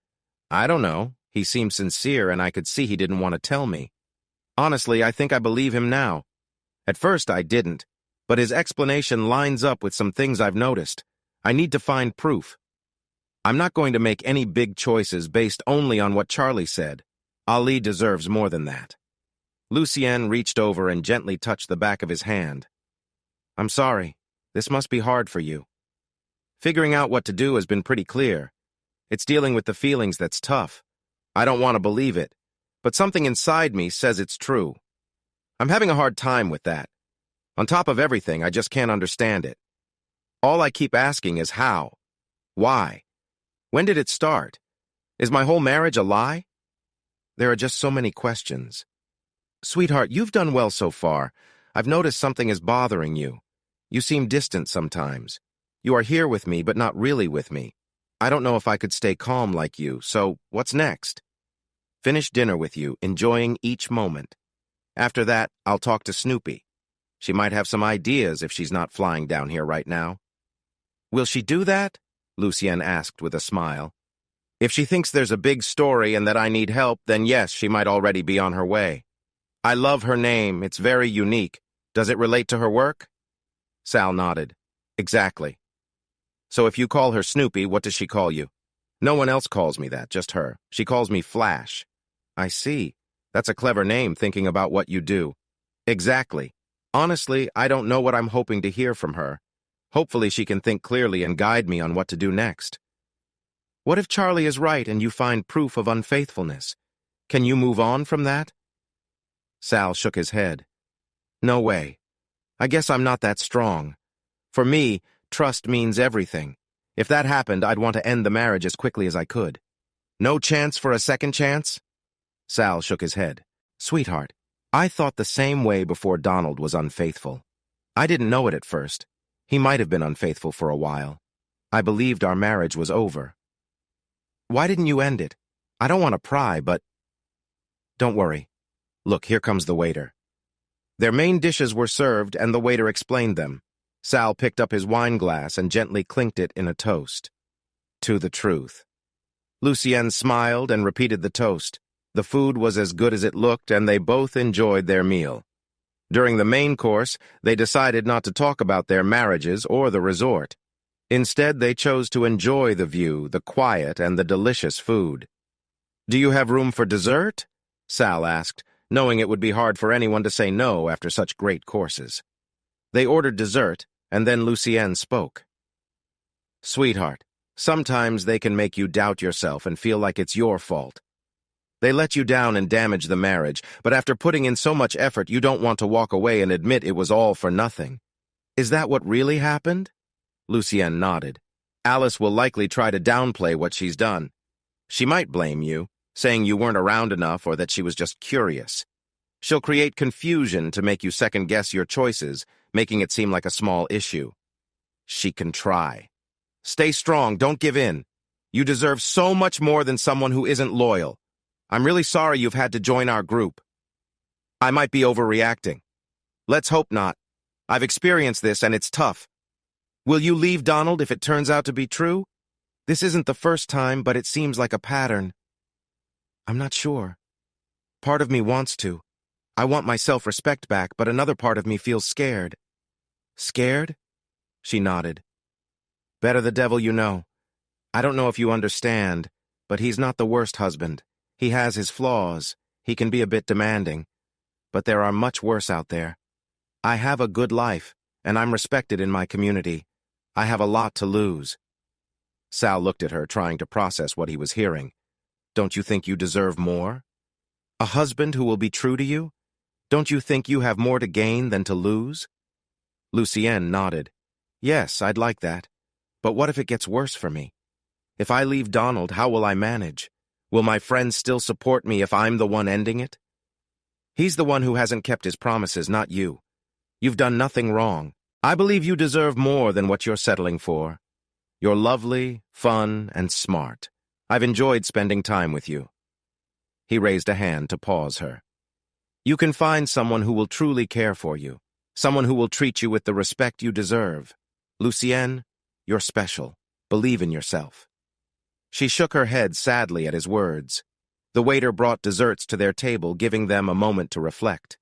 "I don't know. He seemed sincere, and I could see he didn't want to tell me. Honestly, I think I believe him now. At first, I didn't, but his explanation lines up with some things I've noticed. I need to find proof. I'm not going to make any big choices based only on what Charlie said. Ali deserves more than that." Lucien reached over and gently touched the back of his hand. "I'm sorry. This must be hard for you. Figuring out what to do has been pretty clear. It's dealing with the feelings that's tough. I don't want to believe it, but something inside me says it's true. I'm having a hard time with that. On top of everything, I just can't understand it. All I keep asking is how? Why? When did it start? Is my whole marriage a lie? There are just so many questions." "Sweetheart, you've done well so far. I've noticed something is bothering you. You seem distant sometimes. You are here with me, but not really with me. I don't know if I could stay calm like you, so what's next?" "Finish dinner with you, enjoying each moment. After that, I'll talk to Snoopy. She might have some ideas if she's not flying down here right now." "Will she do that?" Lucien asked with a smile. "If she thinks there's a big story and that I need help, then yes, she might already be on her way. I love her name. It's very unique. Does it relate to her work?" Sal nodded. "Exactly. So if you call her Snoopy, what does she call you?" "No one else calls me that, just her. She calls me Flash." "I see. That's a clever name, thinking about what you do." "Exactly. Honestly, I don't know what I'm hoping to hear from her. Hopefully she can think clearly and guide me on what to do next." "What if Charlie is right and you find proof of unfaithfulness? Can you move on from that?" Sal shook his head. "No way. I guess I'm not that strong. For me, trust means everything. If that happened, I'd want to end the marriage as quickly as I could." "No chance for a second chance?" Sal shook his head. "Sweetheart, I thought the same way before Donald was unfaithful. I didn't know it at first. He might have been unfaithful for a while. I believed our marriage was over." "Why didn't you end it? I don't want to pry, but—" "Don't worry. Look, here comes the waiter." Their main dishes were served, and the waiter explained them. Sal picked up his wine glass and gently clinked it in a toast. "To the truth." Lucien smiled and repeated the toast. The food was as good as it looked, and they both enjoyed their meal. During the main course, they decided not to talk about their marriages or the resort. Instead, they chose to enjoy the view, the quiet, and the delicious food. "Do you have room for dessert?" Sal asked, knowing it would be hard for anyone to say no after such great courses. They ordered dessert, and then Lucienne spoke. "Sweetheart, sometimes they can make you doubt yourself and feel like it's your fault. They let you down and damage the marriage, but after putting in so much effort, you don't want to walk away and admit it was all for nothing. Is that what really happened?" Lucienne nodded. "Alice will likely try to downplay what she's done. She might blame you, saying you weren't around enough or that she was just curious. She'll create confusion to make you second-guess your choices, making it seem like a small issue. She can try. Stay strong, don't give in. You deserve so much more than someone who isn't loyal. I'm really sorry you've had to join our group. I might be overreacting. Let's hope not. I've experienced this and it's tough. Will you leave Donald if it turns out to be true? This isn't the first time, but it seems like a pattern. I'm not sure. Part of me wants to. I want my self-respect back, but another part of me feels scared." "Scared?" She nodded. "Better the devil you know. I don't know if you understand, but he's not the worst husband. He has his flaws. He can be a bit demanding. But there are much worse out there. I have a good life, and I'm respected in my community. I have a lot to lose." Sal looked at her, trying to process what he was hearing. "Don't you think you deserve more? A husband who will be true to you? Don't you think you have more to gain than to lose?" Lucienne nodded. "Yes, I'd like that. But what if it gets worse for me? If I leave Donald, how will I manage? Will my friends still support me if I'm the one ending it? He's the one who hasn't kept his promises, not you. You've done nothing wrong. I believe you deserve more than what you're settling for. You're lovely, fun, and smart. I've enjoyed spending time with you." He raised a hand to pause her. "You can find someone who will truly care for you, someone who will treat you with the respect you deserve. Lucienne, you're special. Believe in yourself." She shook her head sadly at his words. The waiter brought desserts to their table, giving them a moment to reflect.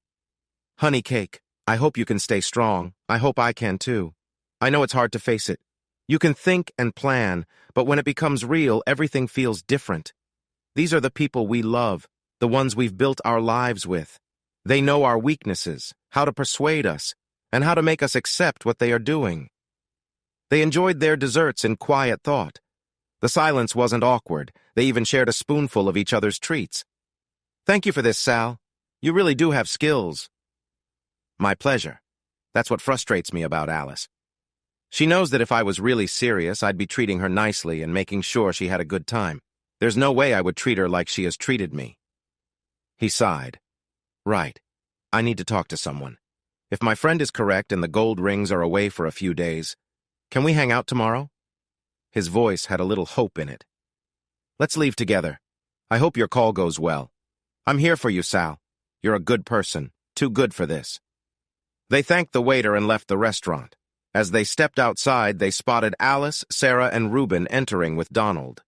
"Honey cake, I hope you can stay strong. I hope I can too. I know it's hard to face it. You can think and plan, but when it becomes real, everything feels different. These are the people we love, the ones we've built our lives with. They know our weaknesses, how to persuade us, and how to make us accept what they are doing." They enjoyed their desserts in quiet thought. The silence wasn't awkward. They even shared a spoonful of each other's treats. "Thank you for this, Sal. You really do have skills." "My pleasure. That's what frustrates me about Alice. She knows that if I was really serious, I'd be treating her nicely and making sure she had a good time. There's no way I would treat her like she has treated me." He sighed. "Right. I need to talk to someone. If my friend is correct and the gold rings are away for a few days, can we hang out tomorrow?" His voice had a little hope in it. "Let's leave together. I hope your call goes well. I'm here for you, Sal. You're a good person, too good for this." They thanked the waiter and left the restaurant. As they stepped outside, they spotted Alice, Sarah, and Reuben entering with Donald.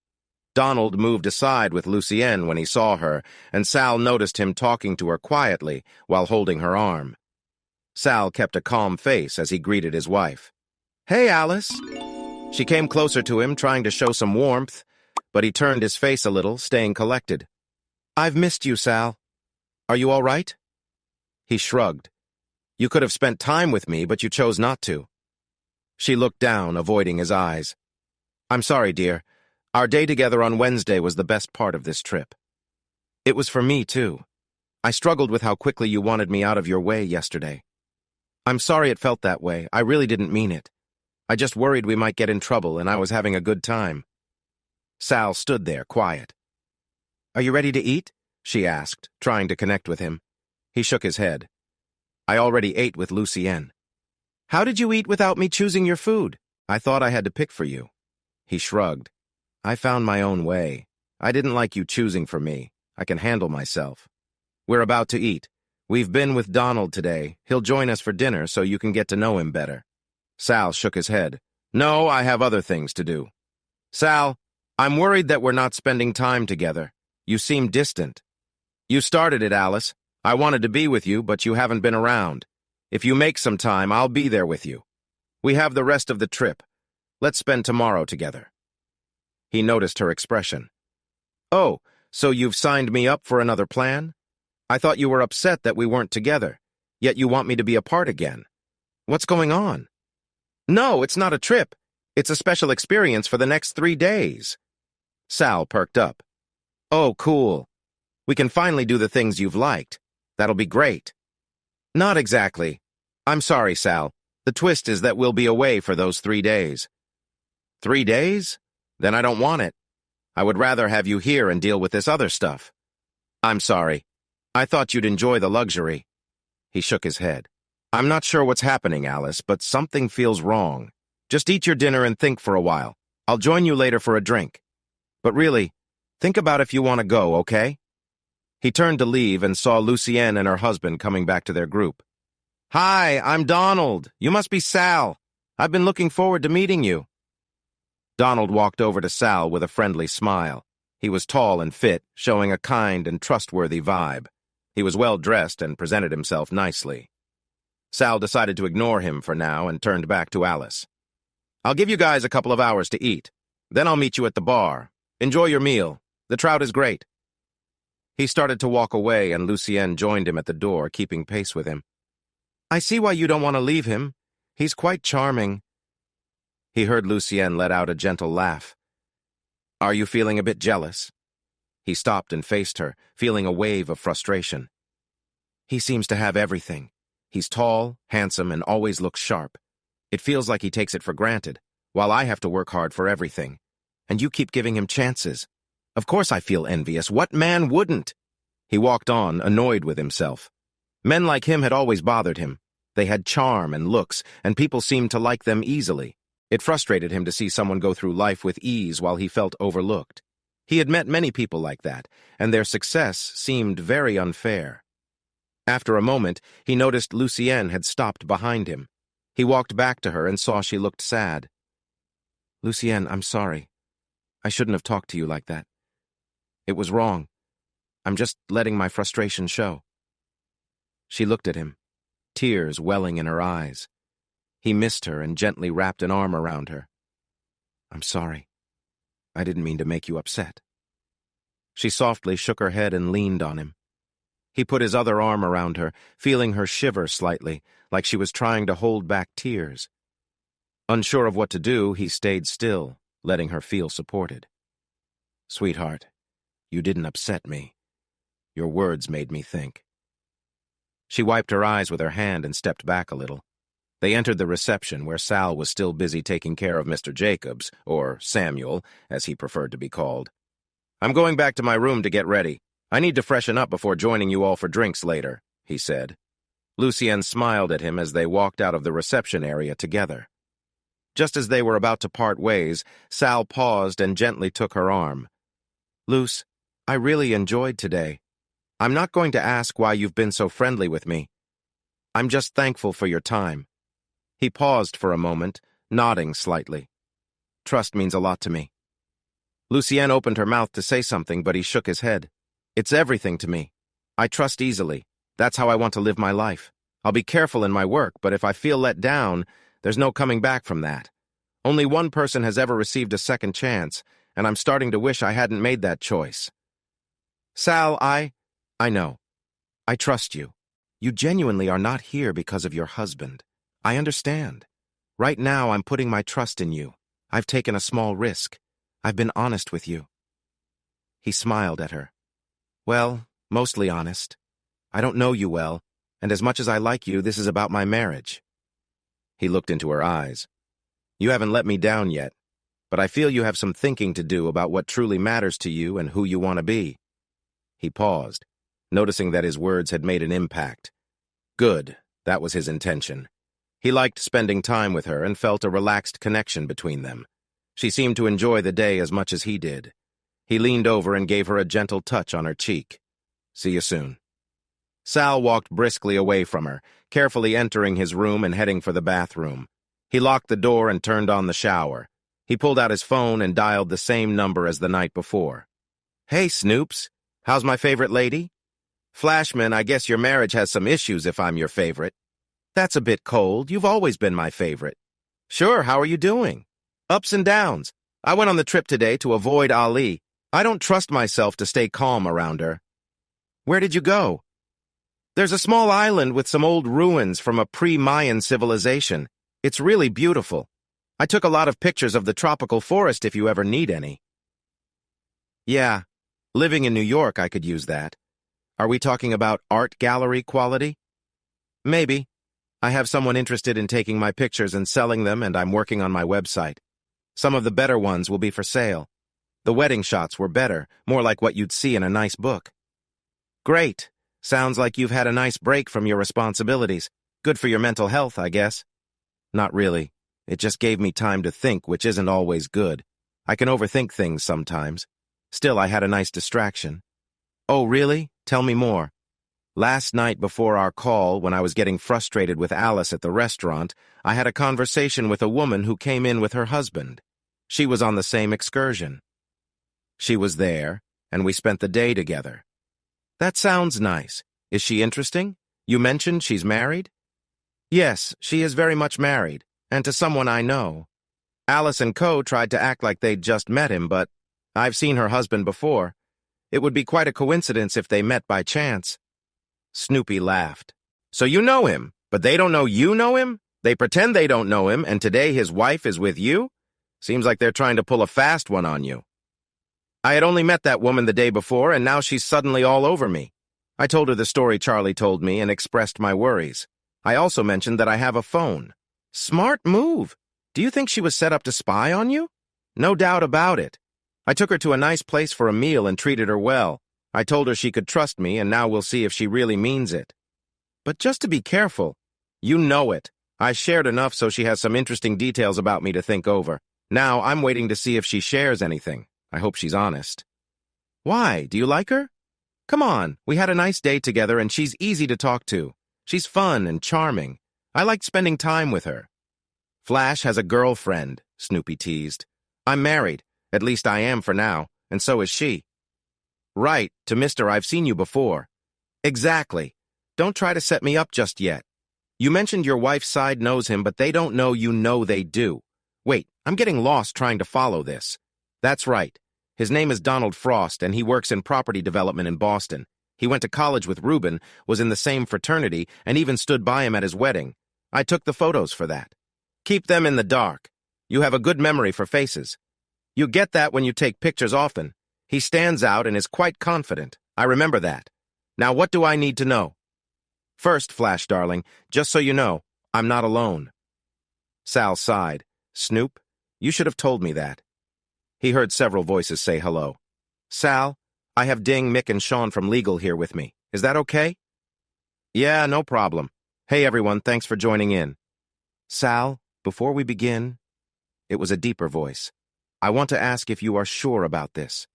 Donald moved aside with Lucienne when he saw her, and Sal noticed him talking to her quietly while holding her arm. Sal kept a calm face as he greeted his wife. "Hey, Alice." She came closer to him, trying to show some warmth, but he turned his face a little, staying collected. "I've missed you, Sal. Are you all right?" He shrugged. "You could have spent time with me, but you chose not to." She looked down, avoiding his eyes. "I'm sorry, dear. Our day together on Wednesday was the best part of this trip. It was for me, too. I struggled with how quickly you wanted me out of your way yesterday. I'm sorry it felt that way. I really didn't mean it. I just worried we might get in trouble, and I was having a good time." Sal stood there, quiet. "Are you ready to eat?" she asked, trying to connect with him. He shook his head. "I already ate with Lucienne." "How did you eat without me choosing your food? I thought I had to pick for you." He shrugged. "I found my own way. I didn't like you choosing for me. I can handle myself. We're about to eat. We've been with Donald today. He'll join us for dinner so you can get to know him better." Sal shook his head. "No, I have other things to do." "Sal, I'm worried that we're not spending time together. You seem distant." "You started it, Alice. I wanted to be with you, but you haven't been around. If you make some time, I'll be there with you. We have the rest of the trip. Let's spend tomorrow together." He noticed her expression. "Oh, so you've signed me up for another plan? I thought you were upset that we weren't together, yet you want me to be apart again. What's going on? No, it's not a trip. It's a special experience for the next 3 days. Sal perked up. Oh, cool. We can finally do the things you've liked. That'll be great. Not exactly. I'm sorry, Sal. The twist is that we'll be away for those 3 days. 3 days? Then I don't want it. I would rather have you here and deal with this other stuff. I'm sorry. I thought you'd enjoy the luxury. He shook his head. I'm not sure what's happening, Alice, but something feels wrong. Just eat your dinner and think for a while. I'll join you later for a drink. But really, think about if you want to go, okay? He turned to leave and saw Lucienne and her husband coming back to their group. Hi, I'm Donald. You must be Sal. I've been looking forward to meeting you. Donald walked over to Sal with a friendly smile. He was tall and fit, showing a kind and trustworthy vibe. He was well-dressed and presented himself nicely. Sal decided to ignore him for now and turned back to Alice. I'll give you guys a couple of hours to eat. Then I'll meet you at the bar. Enjoy your meal. The trout is great. He started to walk away, and Lucienne joined him at the door, keeping pace with him. I see why you don't want to leave him. He's quite charming. He heard Lucienne let out a gentle laugh. Are you feeling a bit jealous? He stopped and faced her, feeling a wave of frustration. He seems to have everything. He's tall, handsome, and always looks sharp. It feels like he takes it for granted, while I have to work hard for everything. And you keep giving him chances. Of course I feel envious. What man wouldn't? He walked on, annoyed with himself. Men like him had always bothered him. They had charm and looks, and people seemed to like them easily. It frustrated him to see someone go through life with ease while he felt overlooked. He had met many people like that, and their success seemed very unfair. After a moment, he noticed Lucienne had stopped behind him. He walked back to her and saw she looked sad. Lucienne, I'm sorry. I shouldn't have talked to you like that. It was wrong. I'm just letting my frustration show. She looked at him, tears welling in her eyes. He missed her and gently wrapped an arm around her. I'm sorry. I didn't mean to make you upset. She softly shook her head and leaned on him. He put his other arm around her, feeling her shiver slightly, like she was trying to hold back tears. Unsure of what to do, he stayed still, letting her feel supported. Sweetheart, you didn't upset me. Your words made me think. She wiped her eyes with her hand and stepped back a little. They entered the reception, where Sal was still busy taking care of Mr. Jacobs, or Samuel, as he preferred to be called. I'm going back to my room to get ready. I need to freshen up before joining you all for drinks later, he said. Lucienne smiled at him as they walked out of the reception area together. Just as they were about to part ways, Sal paused and gently took her arm. Luce, I really enjoyed today. I'm not going to ask why you've been so friendly with me. I'm just thankful for your time. He paused for a moment, nodding slightly. Trust means a lot to me. Lucienne opened her mouth to say something, but he shook his head. It's everything to me. I trust easily. That's how I want to live my life. I'll be careful in my work, but if I feel let down, there's no coming back from that. Only one person has ever received a second chance, and I'm starting to wish I hadn't made that choice. Sal, I know. I trust you. You genuinely are not here because of your husband. I understand. Right now, I'm putting my trust in you. I've taken a small risk. I've been honest with you. He smiled at her. Well, mostly honest. I don't know you well, and as much as I like you, this is about my marriage. He looked into her eyes. You haven't let me down yet, but I feel you have some thinking to do about what truly matters to you and who you want to be. He paused, noticing that his words had made an impact. Good, that was his intention. He liked spending time with her and felt a relaxed connection between them. She seemed to enjoy the day as much as he did. He leaned over and gave her a gentle touch on her cheek. See you soon. Sal walked briskly away from her, carefully entering his room and heading for the bathroom. He locked the door and turned on the shower. He pulled out his phone and dialed the same number as the night before. Hey, Snoops. How's my favorite lady? Flashman, I guess your marriage has some issues if I'm your favorite. That's a bit cold. You've always been my favorite. Sure, how are you doing? Ups and downs. I went on the trip today to avoid Ali. I don't trust myself to stay calm around her. Where did you go? There's a small island with some old ruins from a pre-Mayan civilization. It's really beautiful. I took a lot of pictures of the tropical forest if you ever need any. Yeah, living in New York, I could use that. Are we talking about art gallery quality? Maybe. I have someone interested in taking my pictures and selling them, and I'm working on my website. Some of the better ones will be for sale. The wedding shots were better, more like what you'd see in a nice book. Great. Sounds like you've had a nice break from your responsibilities. Good for your mental health, I guess. Not really. It just gave me time to think, which isn't always good. I can overthink things sometimes. Still, I had a nice distraction. Oh, really? Tell me more. Last night before our call, when I was getting frustrated with Alice at the restaurant, I had a conversation with a woman who came in with her husband. She was on the same excursion. She was there, and we spent the day together. That sounds nice. Is she interesting? You mentioned she's married? Yes, she is very much married, and to someone I know. Alice and Co. tried to act like they'd just met him, but I've seen her husband before. It would be quite a coincidence if they met by chance. Snoopy laughed. So you know him, but they don't know you know him? They pretend they don't know him, and today his wife is with you? Seems like they're trying to pull a fast one on you. I had only met that woman the day before, and now she's suddenly all over me. I told her the story Charlie told me and expressed my worries. I also mentioned that I have a phone. Smart move. Do you think she was set up to spy on you? No doubt about it. I took her to a nice place for a meal and treated her well. I told her she could trust me, and now we'll see if she really means it. But just to be careful. You know it. I shared enough so she has some interesting details about me to think over. Now I'm waiting to see if she shares anything. I hope she's honest. Why? Do you like her? Come on, we had a nice day together and she's easy to talk to. She's fun and charming. I liked spending time with her. Flash has a girlfriend, Snoopy teased. I'm married, at least I am for now, and so is she. Right, to Mr. I've seen you before. Exactly. Don't try to set me up just yet. You mentioned your wife's side knows him, but they don't know you know they do. Wait, I'm getting lost trying to follow this. That's right. His name is Donald Frost, and he works in property development in Boston. He went to college with Reuben, was in the same fraternity, and even stood by him at his wedding. I took the photos for that. Keep them in the dark. You have a good memory for faces. You get that when you take pictures often. He stands out and is quite confident. I remember that. Now what do I need to know? First, Flash, darling, just so you know, I'm not alone. Sal sighed. Snoop, you should have told me that. He heard several voices say hello. Sal, I have Ding, Mick, and Sean from legal here with me. Is that okay? Yeah, no problem. Hey, everyone, thanks for joining in. Sal, before we begin, it was a deeper voice. I want to ask if you are sure about this.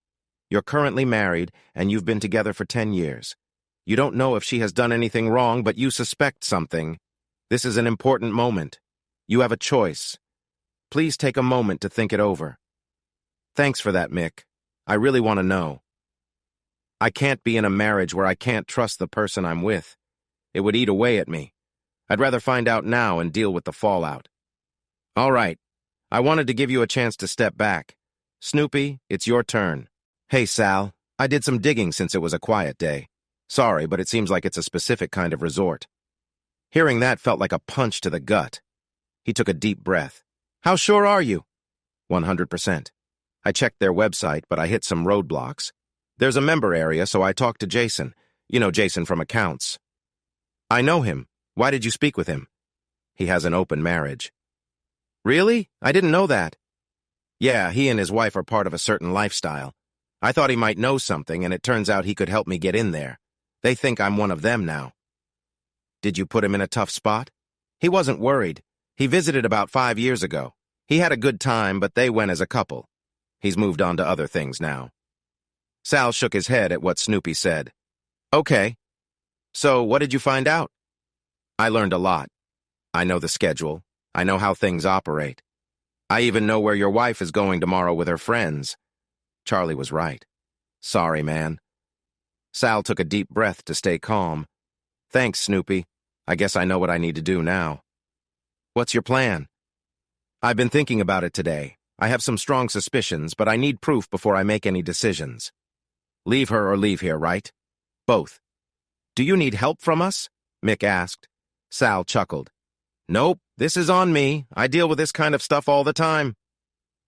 You're currently married, and you've been together for 10 years. You don't know if she has done anything wrong, but you suspect something. This is an important moment. You have a choice. Please take a moment to think it over. Thanks for that, Mick. I really want to know. I can't be in a marriage where I can't trust the person I'm with. It would eat away at me. I'd rather find out now and deal with the fallout. All right. I wanted to give you a chance to step back. Snoopy, it's your turn. Hey, Sal. I did some digging since it was a quiet day. Sorry, but it seems like it's a specific kind of resort. Hearing that felt like a punch to the gut. He took a deep breath. How sure are you? 100%. I checked their website, but I hit some roadblocks. There's a member area, so I talked to Jason. You know Jason from accounts. I know him. Why did you speak with him? He has an open marriage. Really? I didn't know that. Yeah, he and his wife are part of a certain lifestyle. I thought he might know something, and it turns out he could help me get in there. They think I'm one of them now. Did you put him in a tough spot? He wasn't worried. He visited about 5 years ago. He had a good time, but they went as a couple. He's moved on to other things now. Sal shook his head at what Snoopy said. Okay. So, what did you find out? I learned a lot. I know the schedule. I know how things operate. I even know where your wife is going tomorrow with her friends. Charlie was right. Sorry, man. Sal took a deep breath to stay calm. Thanks, Snoopy. I guess I know what I need to do now. What's your plan? I've been thinking about it today. I have some strong suspicions, but I need proof before I make any decisions. Leave her or leave here, right? Both. Do you need help from us? Mick asked. Sal chuckled. Nope, this is on me. I deal with this kind of stuff all the time.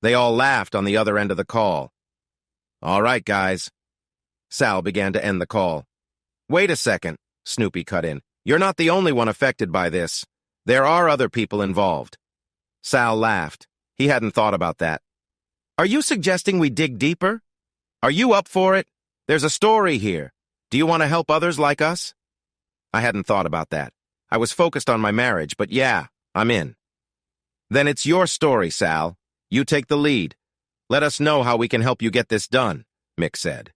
They all laughed on the other end of the call. All right, guys. Sal began to end the call. Wait a second, Snoopy cut in. You're not the only one affected by this. There are other people involved. Sal laughed. He hadn't thought about that. Are you suggesting we dig deeper? Are you up for it? There's a story here. Do you want to help others like us? I hadn't thought about that. I was focused on my marriage, but yeah, I'm in. Then it's your story, Sal. You take the lead. Let us know how we can help you get this done, Mick said.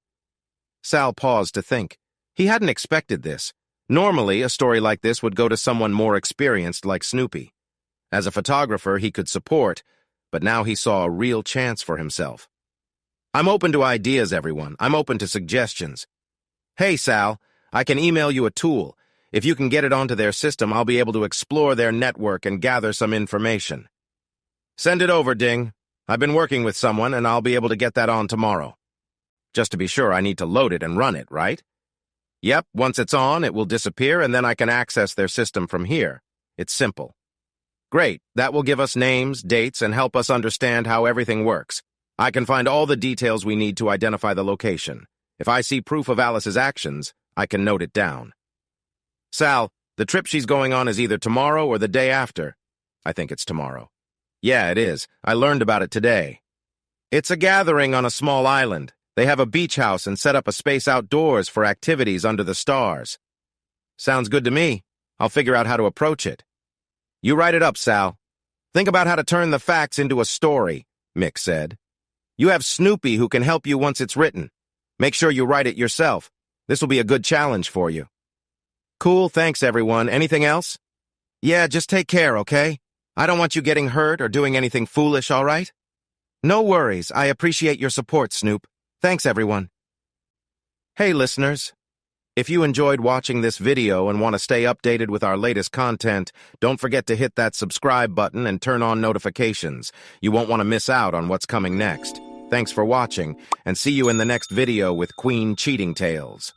Sal paused to think. He hadn't expected this. Normally, a story like this would go to someone more experienced like Snoopy. As a photographer, he could support, but now he saw a real chance for himself. I'm open to ideas, everyone. I'm open to suggestions. Hey, Sal, I can email you a tool. If you can get it onto their system, I'll be able to explore their network and gather some information. Send it over, Ding. I've been working with someone, and I'll be able to get that on tomorrow. Just to be sure, I need to load it and run it, right? Yep, once it's on, it will disappear, and then I can access their system from here. It's simple. Great, that will give us names, dates, and help us understand how everything works. I can find all the details we need to identify the location. If I see proof of Alice's actions, I can note it down. Sal, the trip she's going on is either tomorrow or the day after. I think it's tomorrow. Yeah, it is. I learned about it today. It's a gathering on a small island. They have a beach house and set up a space outdoors for activities under the stars. Sounds good to me. I'll figure out how to approach it. You write it up, Sal. Think about how to turn the facts into a story, Mick said. You have Snoopy who can help you once it's written. Make sure you write it yourself. This will be a good challenge for you. Cool, thanks everyone. Anything else? Yeah, just take care, okay? I don't want you getting hurt or doing anything foolish, all right? No worries. I appreciate your support, Snoop. Thanks, everyone. Hey, listeners. If you enjoyed watching this video and want to stay updated with our latest content, don't forget to hit that subscribe button and turn on notifications. You won't want to miss out on what's coming next. Thanks for watching, and see you in the next video with Queen Cheating Tales.